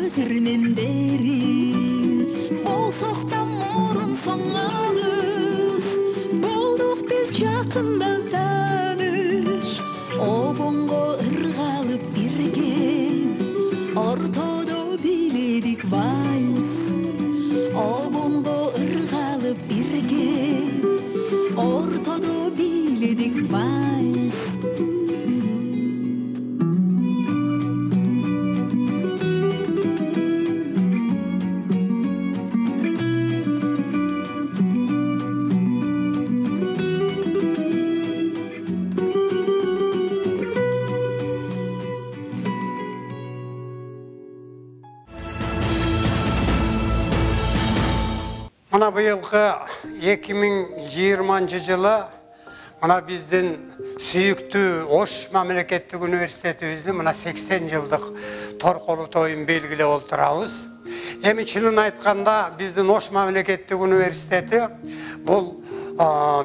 Gözürmemderin, bolsok da morun soň alys, bolduk biz jakyndan tanış, obongo ırgalyp birge, ortodo biledik vals, obongo ırgalyp birge, ortodo biledik vals. Мына быйылкы 2020 жылы мына биздин сүйүктүү Ош мамлекеттик университетибиздин мына 80 жылдык торколуу тоюн белгилеп отурабыз. Эми чынын айтканда биздин Ош мамлекеттик университети бул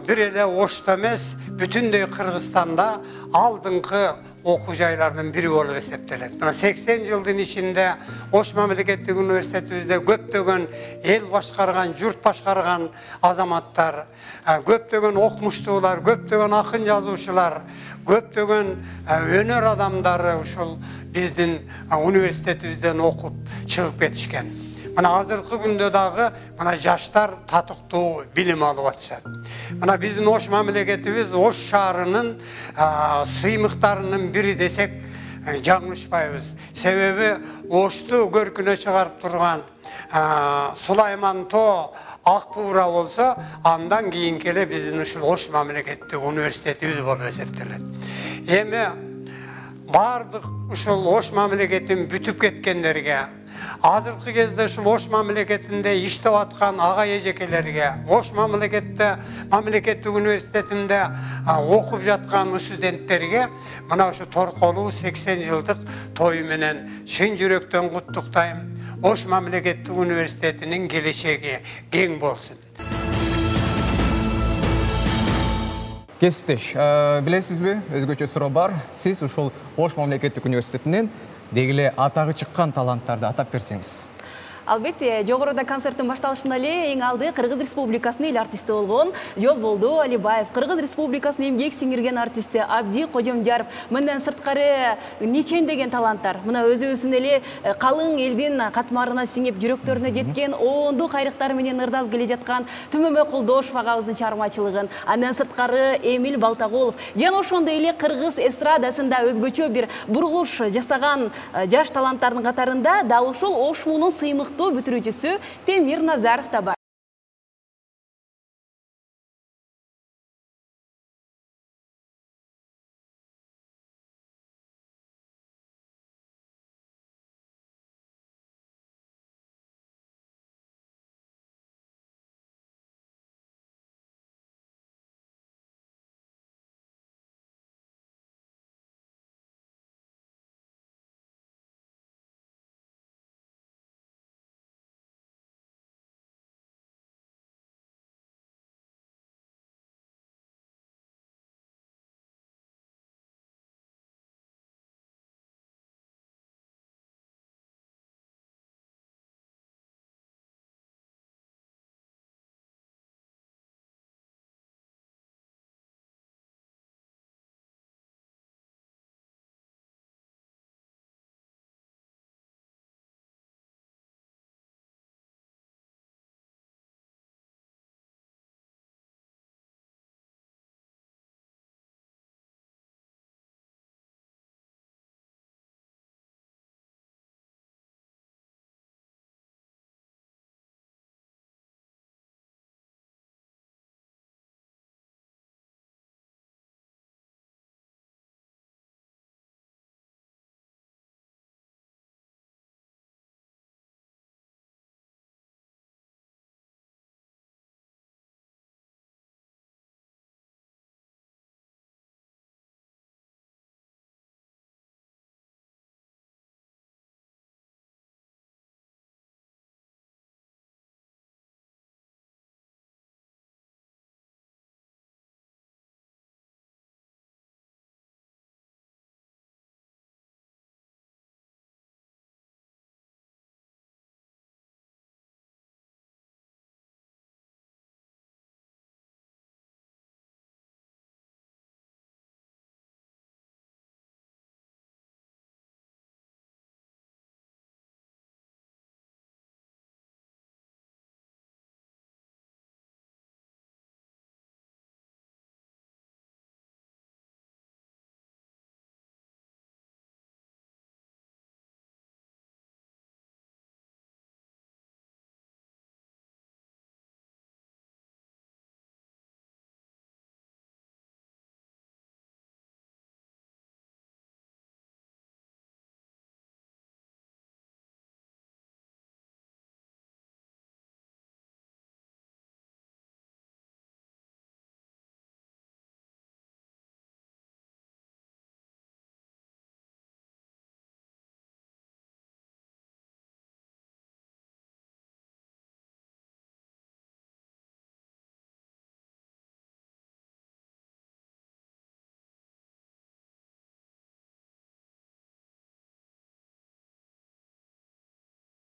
бир эле Ошто эмес, бүтүндөй Кыргызстанда алдыңкы окуу жайлардын бири болуп эсептелет. Мына 80 жылдын ичинде Ош мамлекеттик университетибизде көптөгөн эл башкарган, журт башкарган азаматтар, көптөгөн окумуштуулар, көптөгөн акын жазуучулар, көптөгөн өнөр адамдары ушул биздин университетибизден окуп чыгып кетишкен. Мына азыркы күндө дагы мына жаштар татыктуу билим алып атышат. Мына биздин Ош мамлекетибиз Ош шаарынын сыймыктарынын бири десек жаңылышпайбыз. Себеби Ошту көркүнө чыгарып турган Сулайман Тоо Ак Бура болсо, андан кийинки эле биздин ушул Ош мамлекеттик университетибиз болуп эсептелет. Эми бардык ушул Ош мамлекетин бүтүп кеткендерге, азыркы кезде ушул Ош мамлекетинде иштеп аткан ага эжекелерге, Ош мамлекеттик университетинде окуп жаткан студенттерге мына ушу торколуу 80 жылдык тою менен чын жүрөктөн куттуктайм. Ош мамлекеттик университетинин келечеги кең болсун. Кесиптеш, билесизби, өзгөчө суроо бар. Сиз ушул Ош мамлекеттик университетинен дегиле атагы чыккан таланттарды атап берсеңиз. Албетте, жогоруда концерттин башталышында эле эң алды Кыргыз Республикасынын эл артисти болгон Жолболду Алибаев, Кыргыз Республикасынын эмгек сиңирген артисти Абди Кожомжаров, мындан сырткары нечендеген таланттар. Мына өзүбүздүн эле калың элдин катмарына сиңип жүрөктөрүнө жеткен, оонду кайрыктар менен ырдалып келе жаткан Түмөмө Кулдошов агабыздын чыгармачылыгын, андан сырткары Эмил Балтагулов, жана ошондой эле Кыргыз эстрадасында өзгөчө бир бурулуш жасаган жаш таланттардын катарында дал ушул Ош муунун сыймыктуу бүтүрүүчүсү Темир Назаров да бар.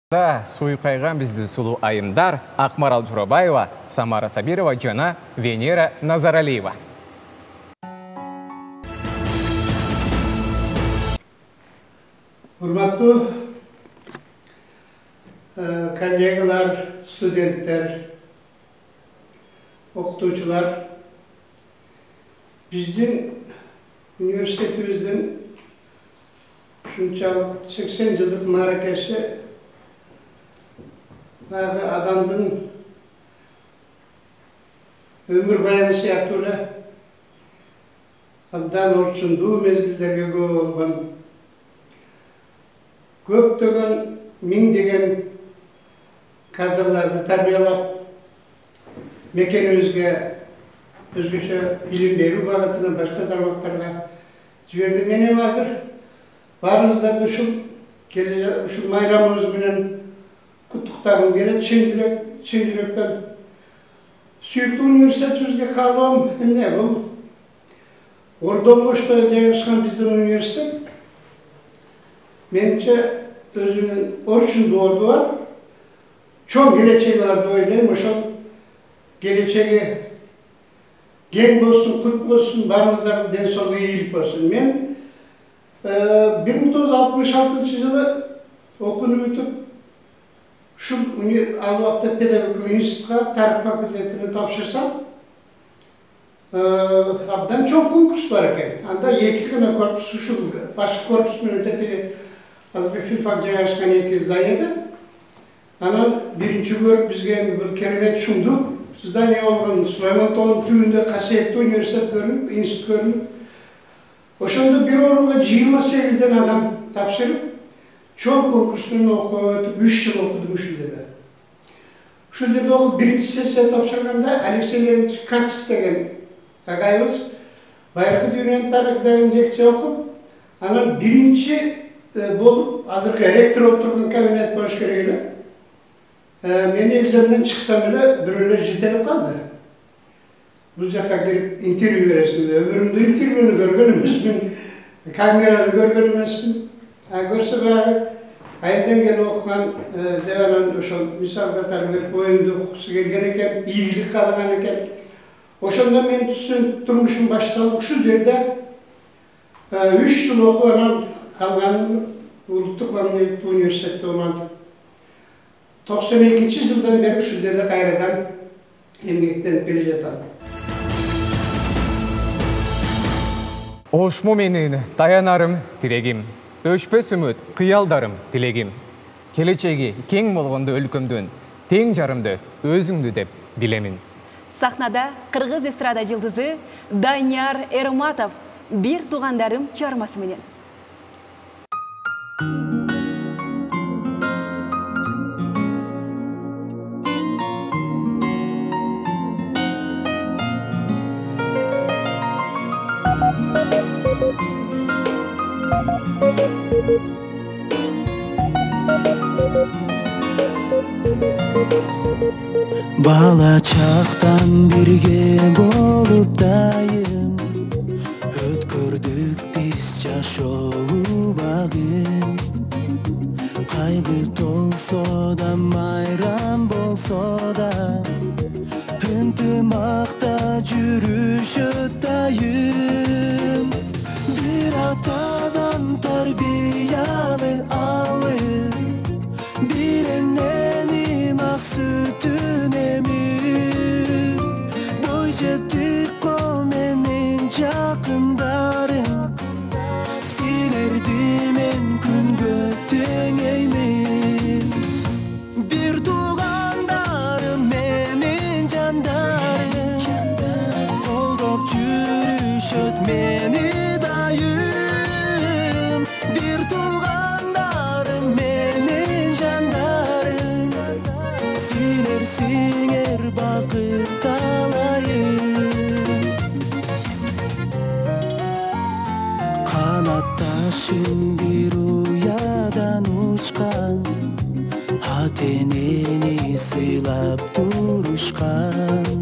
Суйқайған бізді сұлу айымдар Ақмарал Журабаева, Самара Сабирова, жана Венера Назаралиева. Урматтуу kollegalar, studentler, okutuvchilar, bizden üniversitetimizden şunçalık 80 yıllık marakesi adamdın ömür bayanı siyahtıyla abdan orçunduğu mezgillerge olgan köptögen min degen kadrlardı tarbiyalap mekenimizge özgüçe bilim beru bağıtına başka taraftarga jiberdi. Men hem hazır barımızda uşul mayramımız bilen kutluklarım gelet çin yürekten süyüktü üniversitetimizge kalmam hem ne bu? Orada boşta jaygaşkan bizden üniversitet menimçe özünün orçun doğurdu var. Çok geleceği vardı öyle. Uşul geleceği gen bolsun, kut bolsun, barımızda den solu iyilik bolsun. Men 1966 yılı okunu bitip şu Alvak'ta pedagogik institut'a tarih fakültetini tapşırsam abdan çok konkurs var eken. Anda iki kına korpusu şu başka korpusun öteki az bir filfak jaygaşkan ekiz dayıdı. Anan birinci görüp bizge bir keremet şundu. Sizden ne olgan Süleyman Toğ'un tüyünde kasiyetli üniversitet görünüp, institut görünüp. Oşanda bir orunla 28'den adam tapşırıp çok konkursunu okudu, 3 yıl okudum şu dedi. Şu dedi okup birinci sesiye tapşırganda Alexey Leonidovich Katz degen agayımız bayrakı dünyanın tarihı degen leksiya okup anan birinci bolup hazırkı rektör oturgun kabinet boş gereğiyle meni egzamdan çıksam bile biröyle jitelip kaldı. Bu jaka girip interview veresin. Ömrümde interview'nu görgön emasmın, kameralı görgön emasmın. Görse bayağı ayelden gel okugan devalan oşol misalda tarif oyundu okusu gelgen eken, iyilik kalgan eken. Oşonda men turmuşum baştalып şu yerde 3 yıl okugan kalgan Uluttuk Mamlaketli Üniversitede olmadı. 92 yıldan beri şu yerde kayradan emekten beri jatan. Oşmu menin dayanarım tilегим, өшпес үміт кыялдарым тілегім. Келечеги кең болгондо өлкөмдүн тең жарымды өзүңдү деп билемин. Сахнада Кыргыз эстрада жылдызы Данияр Эрматов бир туугандарым чыгармасы менен. Bala çaqtan birge bolup dayım ötkürdük biz жашоо багын кайгы толсо да майрам болсо да ынтымакта жүрүшөт дайым бир атадан тарбияны алып бир эненин ак сүтүн эмип бой жетик кол менин жакындарым силерди мен күнгө теңеймин бир туугандарым менин жандарым колдоп жүрүшөт мени дайым бир туугандарым менин жандарым силер сиңер бакыт талайым канатташым бир уядан учкан ата-энени сыйлап турушкан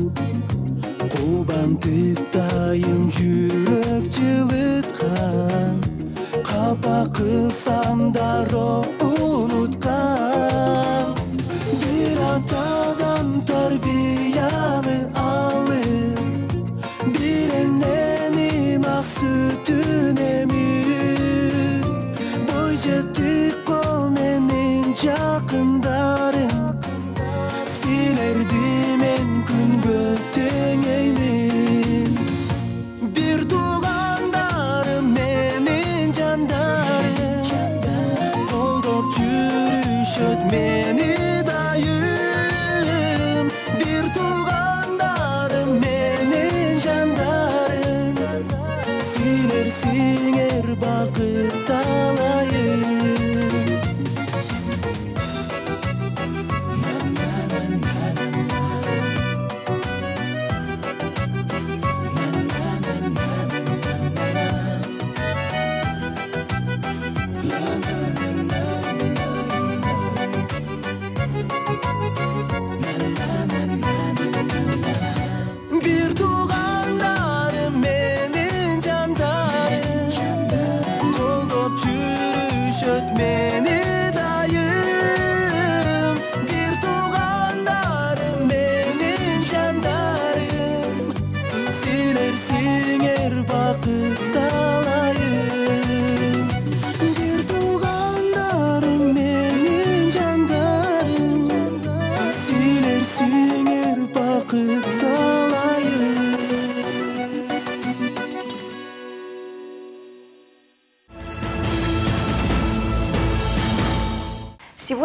кубантып дайым жүрөк жылыткан капа кылсам дароо унуткан бир атадан тарбияны алып бир эненин ак сүтүн эмип бой жетик кол менин жакындарым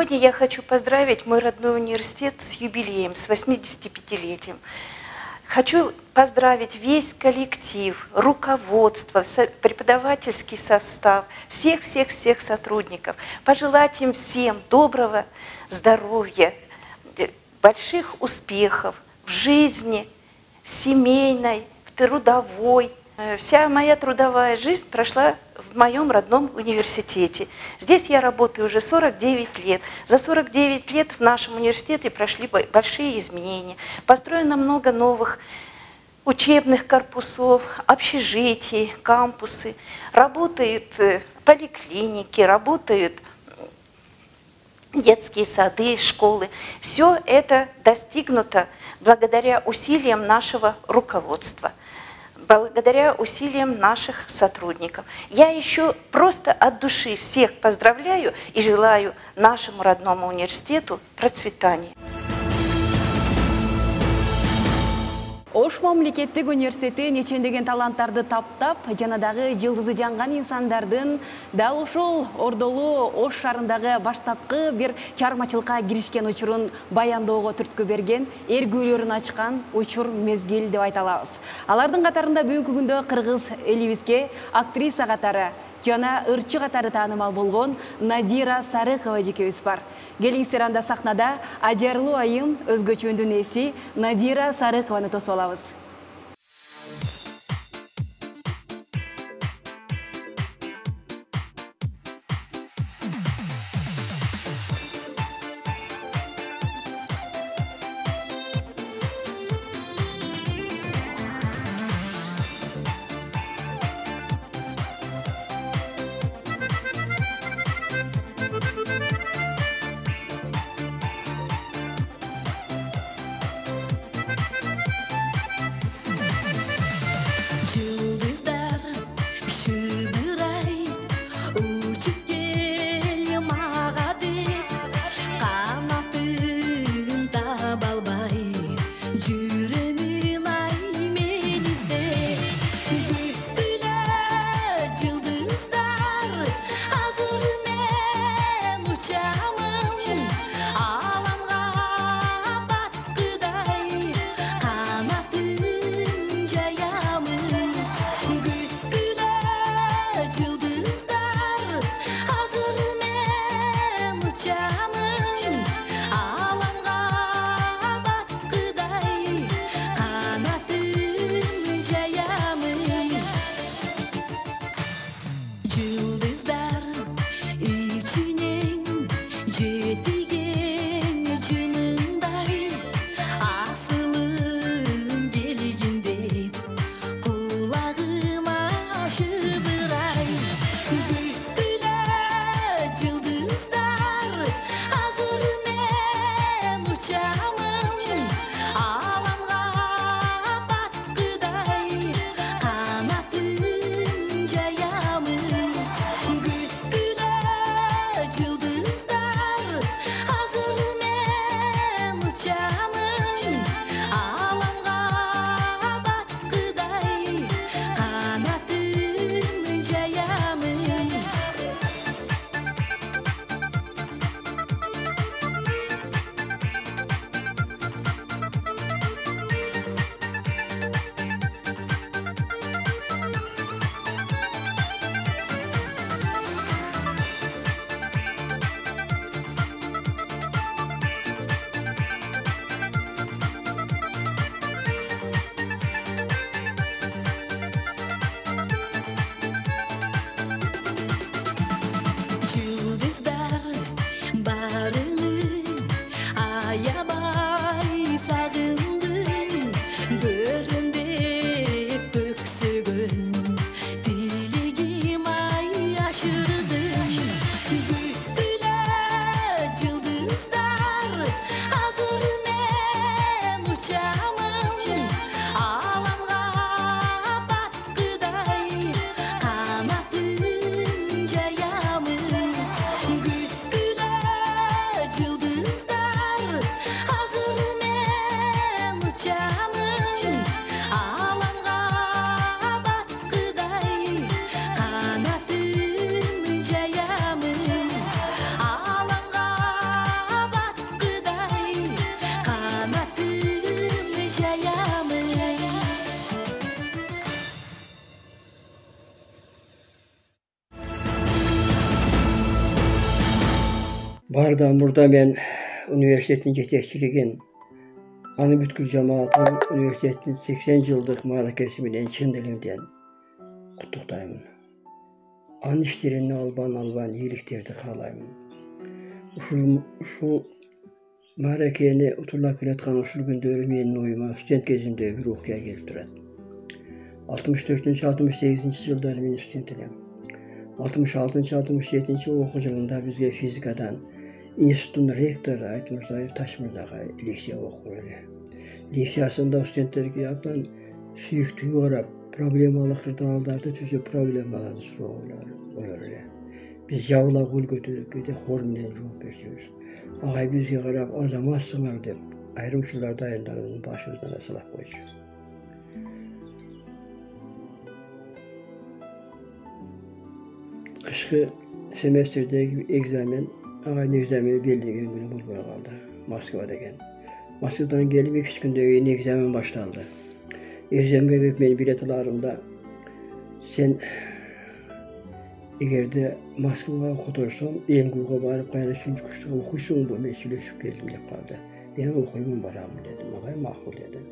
Сегодня я хочу поздравить мой родной университет с юбилеем, с 85-летием. Хочу поздравить весь коллектив, руководство, преподавательский состав, всех сотрудников. Пожелать им всем доброго здоровья, больших успехов в жизни, в семейной, в трудовой. Вся моя трудовая жизнь прошла в моем родном университете. Здесь я работаю уже 49 лет. За 49 лет в нашем университете прошли большие изменения. Построено много новых учебных корпусов, общежитий, кампусы. Работают поликлиники, работают детские сады, школы. Все это достигнуто благодаря усилиям нашего руководства, благодаря усилиям наших сотрудников. Я еще просто от души всех поздравляю и желаю нашему родному университету процветания. Ош мамлекеттик университети нечендеген таланттарды таптап, жанадагы жылдызы жанган инсандардын дал ушул Ордолу Ош шаарындагы баштапкы бир чармачылыкка киришкен учурун баяндоого түрткү берген, эргүүлөрүн ачкан учур мезгил деп айта алабыз. Алардын катарында бүгүнкү күндө кыргыз элибизге актриса катары жана ырчы катары таанымал болгон Надира Сарыкова жекебиз бар. Келиңиздер анда сахнада ажарлуу айым өзгөчөндүн эси Надира Сарыкованы тосуп алабыз. Bardan burada ben üniversitetin yetekçiliğin, anı bütkül cemaatın üniversitetin 80 yıllık marakesiminden çın dilimden kutluktayım. An işlerini alban iyiliklerdi kalayım. Şu marakeni oturlap biletkan usul gündörü menin oyuma student gezimde bir okuya gelip durat. 64-68 yılları men student elem. 66-67 okuş yılında bizge fizikadan institutun rektoru Aytmurzayev Taşmırdaga leksiya okur öyle. Leksiyasında studentlerge yapılan süyüktüğü orap, problemalı kırdalarda tüzü problemaları sorular öyle. Biz yavla gul götürüp gide horminen cevap veriyoruz. Ağay bizge qarab azamazsınlar dep ayrımçılar dayanlarının başımızdan asılaq koyucu. Kışkı semestrdeki egzamin, ağayın egzamini belirlegen günü bulmaya kaldı. Moskva'da gel. Moskva'dan gelip 2 günde egzamin başlandı. Egzamin verip benim biletlarımda sen egerde Moskva'ya okutursan, Emgu'ya barıp gayrı 3. kursda okuysun bu mesulleşip geldim dep kaldı. Ben okuyumun baramı dedim, ağay makul dedim.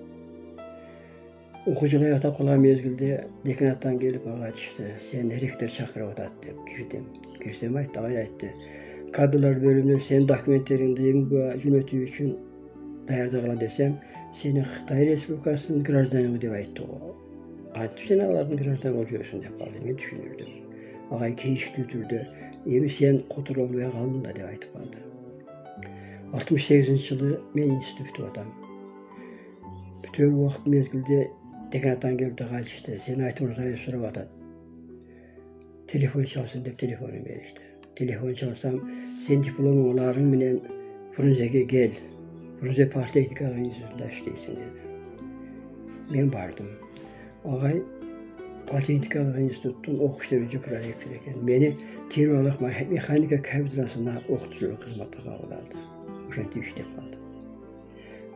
Okucular yata kula mezgilde dekanattan gelip ağa işte sen rektor çakırıp atat dep girdim. Girsem aytdı, ağay aytdı. Kadınlar bölümünde senin dokumentlerinde Emgu'ya jönötüğü için dayardığıla desem seni Xitay Respublikası'nın grajdanı dep aytdı o. Aytdı sen aların grajdanı oluyorsun dep kaldı. Ben düşünürdüm. Ağay keyiş tütürdü. Emi sen kotur olmaya kaldın da dep aytıp kaldı. 68 yılı men institutü adam. Bütün vakit mezgilde dekanattan gelip de işte seni Aytmurzayev sorap atat. Telefon çalsın dep telefonum ver işte. Telefon çalsam sen diplomun olarың menen Frunzege gel. Frunze Politexnika institutunda işleysin dedi. Men bardım. Ağay Politexnika institutun okuşturucu prorektör eken. Meni terörlük mekanika kafidrasına okutuculuk hizmeti kabul aldı. Uşantip işlep kaldı.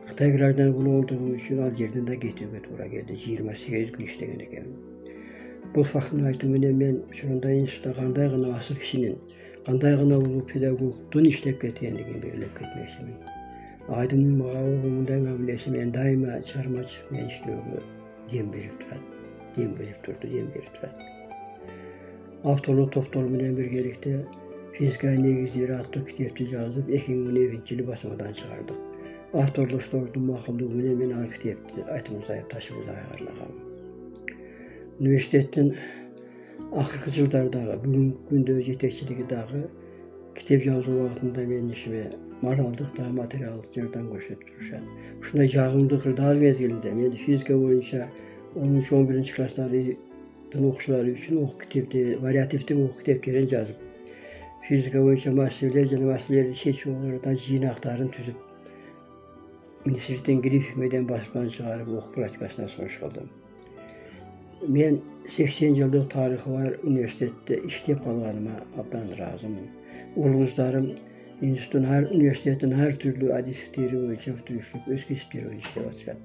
Xitay grajdanı bulunduğum için Aljerden de getiripe toora geldi. 28 gün işlegen eken. Bu faktını aytımene men şurunda institutda kanday gana asıl kişinin, kanday gana ulu pedagogtun işlep ketendigin belirlep ketmekçimin. Ağaydımın mağa oğumunday mamilesi men daima çıkarmaç men işlöөгө dem berip turat. Dem berip turat. Avtolu toftolu menen birgelikte fizika negizleri attı kitapçı yazıp 2012 basmadan çıkardık. Avtorluğun makıllığı menen men al kitapçı Aytmurzayev Taşmırdaga ayarlagam. Üniversitetin ahırkı yıllardağı, bugün günde yetekçiligi dağı kitap yazı vaxtında men işime mal aldık da material yerden koşup duruşan. Şunda yağımdı kırdal mezgilinde men fizika boyunca 13-11 klasları okuşları için kitapta varyatifte kitapların yazıp fizika boyunca masirleri seçiyorlardan jinakların tüzüp Ministerden girip meden basman çıkarıp oku pratikasından sonuç kaldım. Men 80 yıllık tarihi var üniversitede işlep kalganıma abdan razımım. Uluguzlarım üniversitetin her türlü adisleri boyunca tutuşup öz keşifleri boyunca işlep atacak.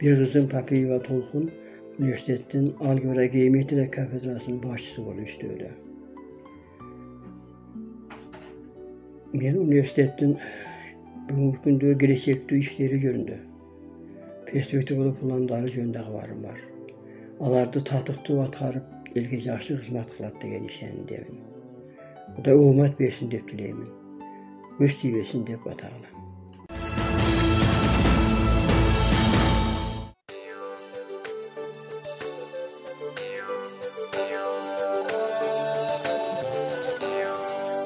Bir kızım Papiyeva Tolkun üniversitetin Algebra Geometri Kafedrası'nın başçısı oluyor işte öyle. Men üniversitetin bugünkü günde gelecekte işleri göründü. Perspektif olup planları jönündeki varım var. Alardı tatıqtı atkarıp elge yaxşı hizmet kılat degen işenin demin. O da umat versin dep dileymin. Göz tiybesin dep atağlam.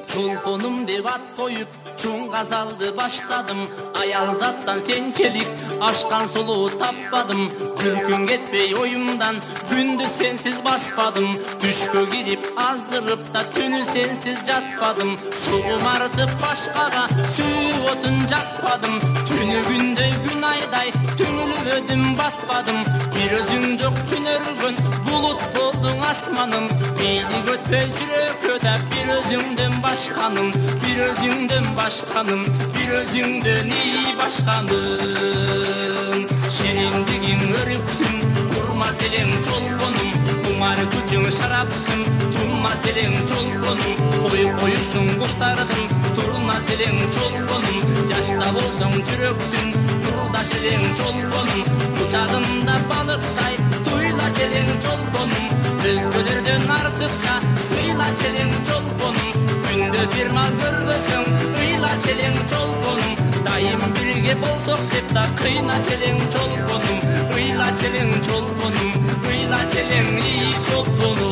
Çolponum dep at koyup çoğun gazaldı başladım. Ayal zattan sençelik aşkan soluğu tapmadım. Gülkün etmey oyumdan gündüz sensiz basmadım. Düşkö girip azdırıp da tünü sensiz jatmadım. Suğum artıp başkaga süy otun jakmadım. Tünü günde gün ayday tüngülüp ödüm batmadım. Bir özün jok tünörgün bulut boldun asmanım. Meyli götpey jürek ödep bir özüңden başkanım. Bir özüңden başkanım. Bir özüңden iyi başkanım. Şirindigin örüptüm kurmaz elin çolponum. Kumar gücün şaraptım. Турна селең чолпоным, қойышың құштардың, турна селең чолпоным, жашта болсаң жүректің, турда селең чолпоным, құшағында балықтай, туйла селең чолпоным, өзгелерден артыққа, сыйла селең чолпоным, күнде бір мал көрбөсөң, ыйла селең чолпоным, дайым бірге болсоқ деп та қыйна селең чолпоным, ыйла селең чолпоным, ыйла селең ий чолпоным.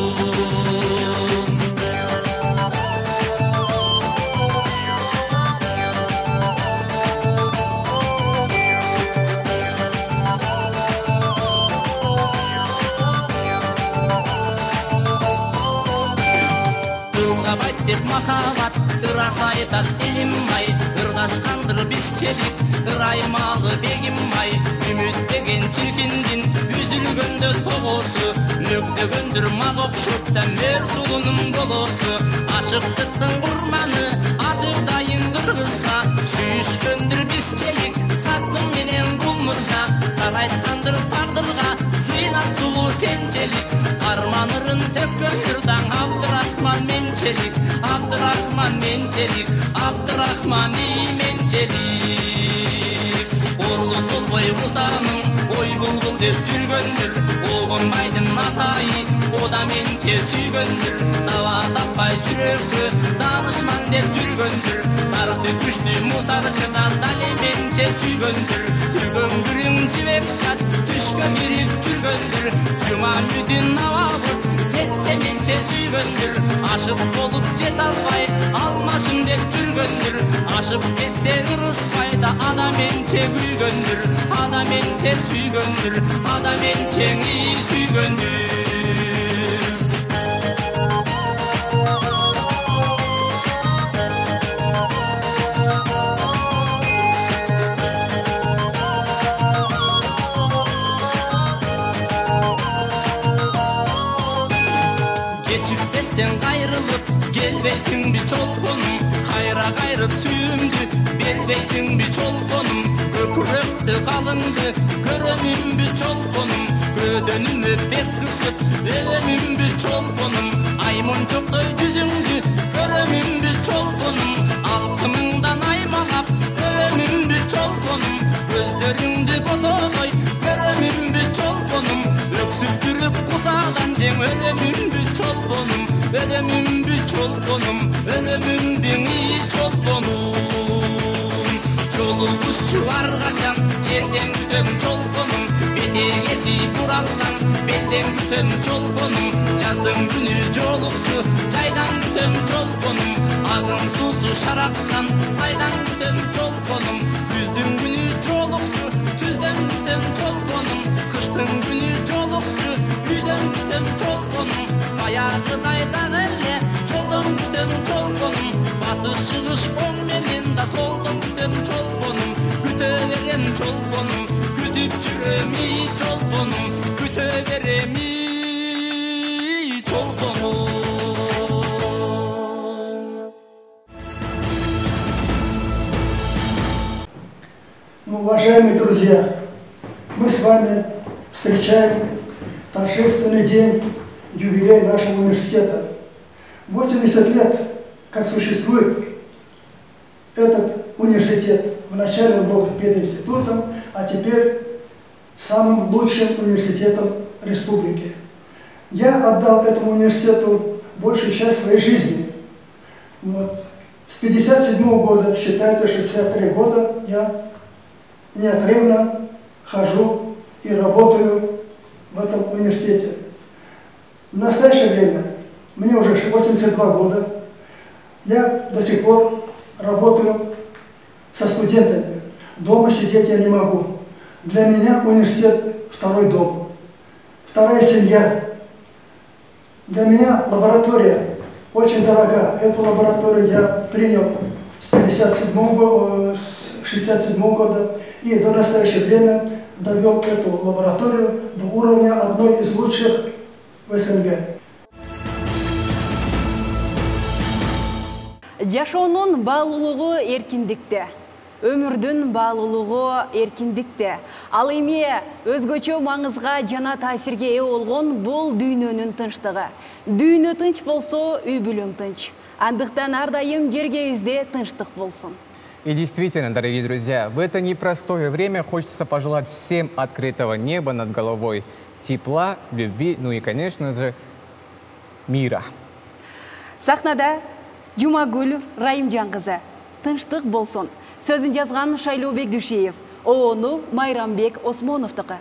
Деп махаббат, ырас айтат елім май, ырдашқандыр бесчелік, ыраймалы бегім май, үміттеген чиркінден, үзілгенді тоғысы, нөктөгөндір мақ оқшыпта мөр сұлының болысы, ашықтықтың құрманы, аты дайын қырғызға, сүйішкөндір бесчелік, сақым менен бұл мырза, сарайтқандыр тағдырға, сыйнар сұлу сенчелік, арманырын төккөндір даң Абдырахман менчелік, Абдырахман менчелік, Абдырахман менчелік. Орлы толбой ұзаның, ой бұлғыл деп жүргөндір, оғынбайдың атайы, ода менче сүйгөндір, дава таппай жүрегі, данышман деп жүргөндір, тарты күшті мұсарқыдан дали менче сүйгөндір, түргөндірің жібек чат, түшкө кирип жүргөндір, жұма мүдін авабыз, жетсе менче сүйгөндір, ашып болып жет албай, алмашым деп жүргөндір, ашып кетсе ырыспайда ада менче күйгөндір, ада менче сүйгөндір, ада менче сүйгөндір. Gelbeysin bir çolponum, kayra gayrıp süyümdü, belbeysin bir çolponum, köküröktü kalındı, göremim bir çolponum, gödönümü pek kısıp, veremim bir çolponum, aymun çoktu yüzündü, göremim bir çolponum, altımından aymalap, göremim bir çolponum, gözlerinde botodoy, göremim bir çolponum, öksüttürüp kusağdan cem, veremim bir çolponum, veremim bir çolponum, veremim beni çolponum. Çoluğuz çuvargacan, жерден күтөм çolponum, бетегеси буралган, белден күтөm çolponum, жаздын күнү жолукчу, жайдан күтөm çolponum, агын суусу шарактан, сайдан күтөm çolponum, күздүн күнү жолукчу, түздөн күтөm çolponum, кыштын күнү жолукчу, үйдөн күтөm çolponum, баягыдай дагы эле жолдон күтөm çolponum, батыш чыгыш оң менен да солдон күтөm çolponum, күтө берем çolponum, күтүп жүрөм çolponum, күтө берем çolponum. Уважаемые друзья, мы с вами встречаем торжественный день, юбилей нашего университета. 80 лет, как существует этот университет. Вначале он был пединститутом, а теперь самым лучшим университетом республики. Я отдал этому университету большую часть своей жизни. Вот. С 1957 года, считайте, 63 года, я неотрывно хожу и работаю в этом университете. В настоящее время, мне уже 82 года, я до сих пор работаю со студентами. Дома сидеть я не могу. Для меня университет – второй дом, вторая семья. Для меня лаборатория очень дорога. Эту лабораторию я принял с 1967 года и до настоящего времени довел эту лабораторию до уровня одной из лучших в СНГ. Жашоонун баалуулугу эркиндикте, өмүрдүн баалуулугу эркиндикте. Ал эми өзгөчө маңызга жана таасирге ээ болгон бул дүйнөнүн тынчтыгы. Дүйнө тынч болсо, үй бүлөң тынч. Андыктан ар дайым жергебизде тынчтык болсун. И действительно, дорогие друзья, в это непростое время хочется пожелать всем открытого неба над головой, тепла, любви, ну и, конечно же, мира. Сахнада Жумагүл Райымжан кызы. Тынчтык болсун. Сөзүн жазган Шайлообек Дүшеев. Ону Майрамбек Осмоновдуку.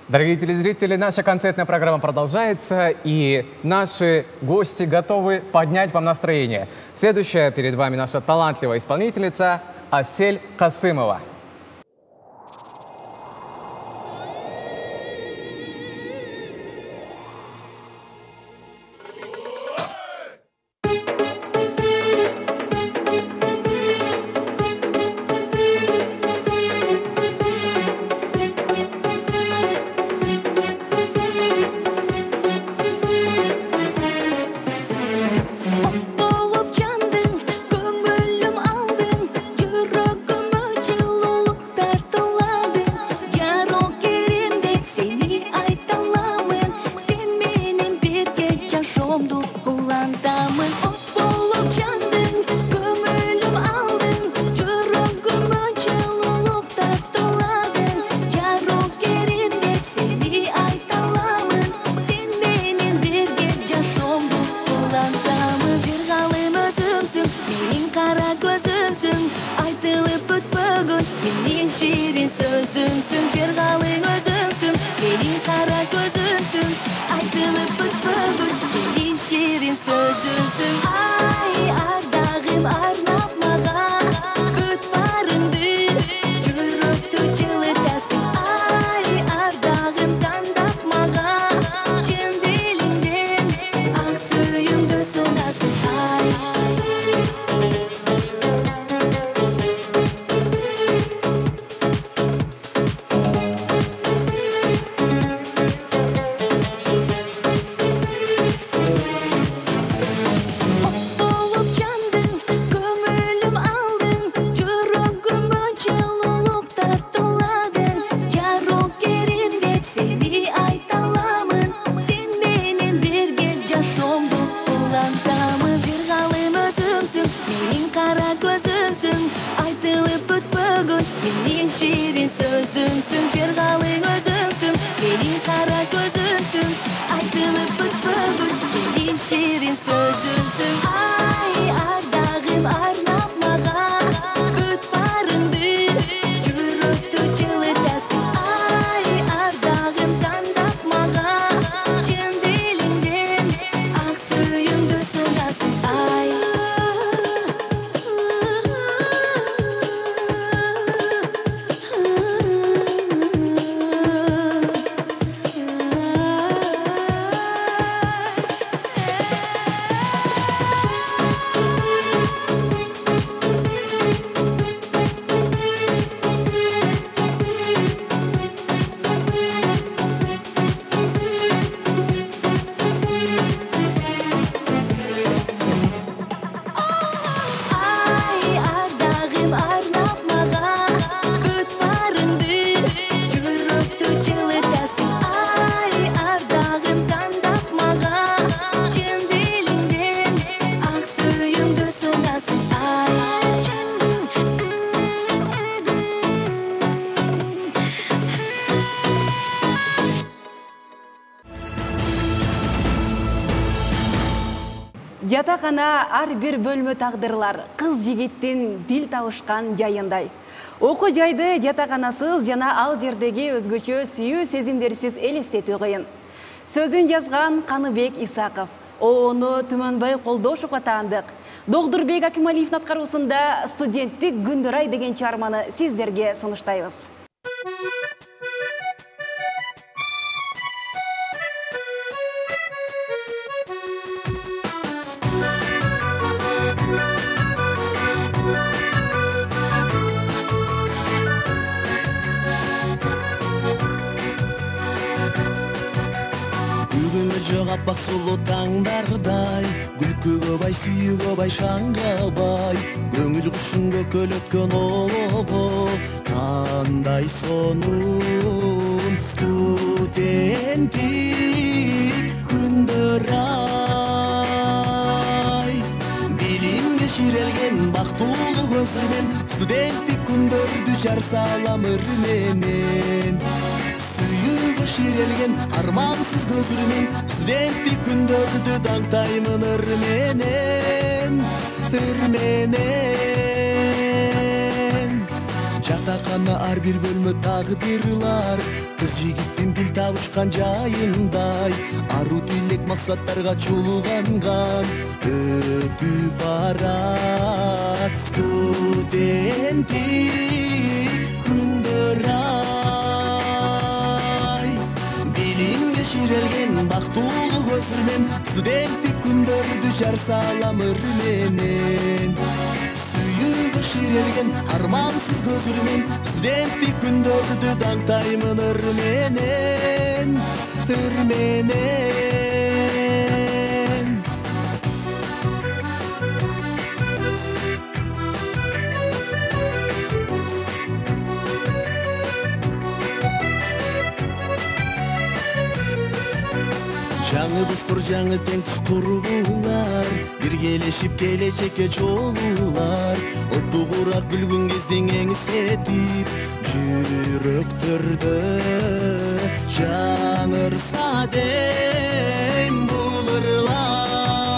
Дорогие телезрители, наша концертная программа продолжается, и наши гости готовы поднять вам настроение. Следующая перед вами наша талантливая исполнительница Асель Касымова. Жатакана ар бир бөлмө тагдырлар кыз жигиттин дил табышкан жайындай. Окуу жайды жатаканасыз жана ал жердеги өзгөчө сүйүү сезимдерсиз элестетүү кыйын. Сөзүн жазган Каныбек Исаков, оону Түмөнбай Колдошовго таандык. Догдурбек Акималиевдин аткаруусунда студенттик күндөр ай деген чыгарманы сиздерге сунуштайбыз. Аппак сулуу таңдардай, күлкүгө бай, сүйүүгө бай, шаңга бай, көңүл кушун көкөлөткөн ого, кандай сонун студенттик күндөр ай. Билимге ширелген бактылуу көзүрмен, студенттик күндөрдү жар салам ыр менен. Сүйүүгө ширелген армансыз көзүрмен, студенттик күндөрдү даңтаймын ыр менен. Жатакана ар бир бөлмө тагдырлар, кыз жигиттин дил табышкан жайындай, ару тилек максаттарга чуулганган өтүп барат студенттик күндөр ай. Билимге ширелген бактылуу көзүрмен, студенттик күндөрдү жар салам ыр менен. Сүйүүгө ширелген армансыз көзүрмен, студенттик күндөрдү даңтаймын ыр менен. Жаңы достор, жаңы тең туш кургулар, биргелешип келечекке жолулар. Отту курак бүлгүн кездин эңсетип, жүрөктөрдө жаңырса дейм бул ырлар.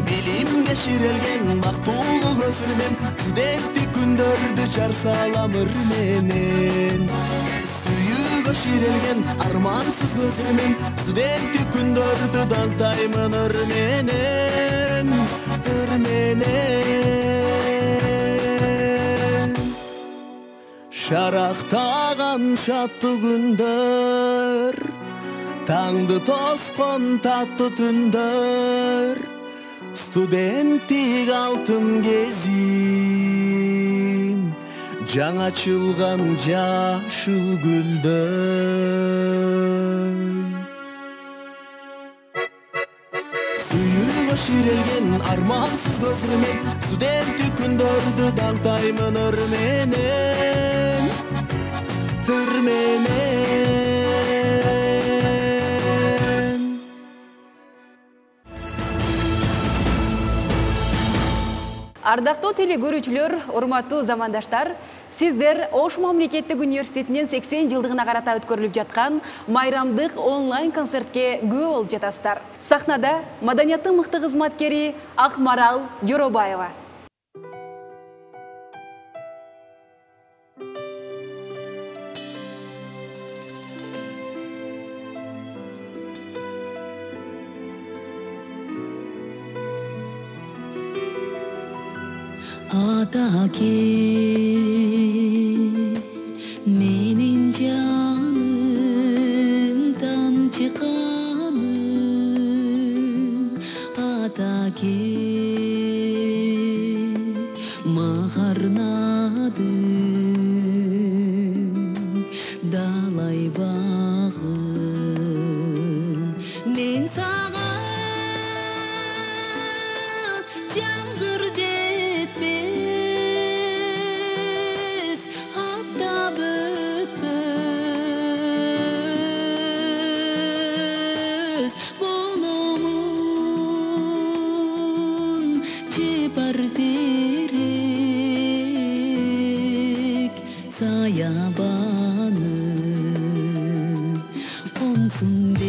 Билимге ширелген бактылуу көзүрмен, студенттик күндөрдү жар салам ыр менен. Сүйүүгө ширелген армансыз көзүрмен, студенттик күндөрдү даңтаймын ыр менен. Шарактаган шаттуу күндөр, таңды тоскон таттуу түндөр, студенттик алтын кезим, жаңа ачылган жашыл гүлдөр. Сүйүүгө ширелген армансыз көзүрмен, студенттик күндөрдү даңтаймын ыр менен. Ардактуу телекөрүүчүлөр, урматтуу замандаштар, сиздер Ош мамлекеттик университетинин 80 жылдыгына карата өткөрүлүп жаткан майрамдык онлайн концертке күбө болуп жатасыздар. Сахнада маданияттын мыкты кызматкери Акмарал Жоробаева. Атаке менин жаным тамчы каным, атаке махарнадым далай багын, мен сага жамгыр жетпес, аптап өтпөс, боломун жепар терек саябаны, консун деп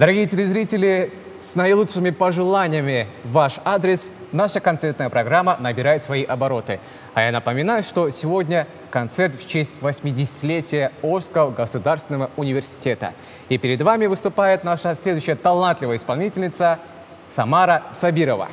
Дорогие телезрители, с наилучшими пожеланиями в ваш адрес наша концертная программа набирает свои обороты. А я напоминаю, что сегодня концерт в честь 80-летия Орского государственного университета. И перед вами выступает наша следующая талантливая исполнительница Самара Сабирова.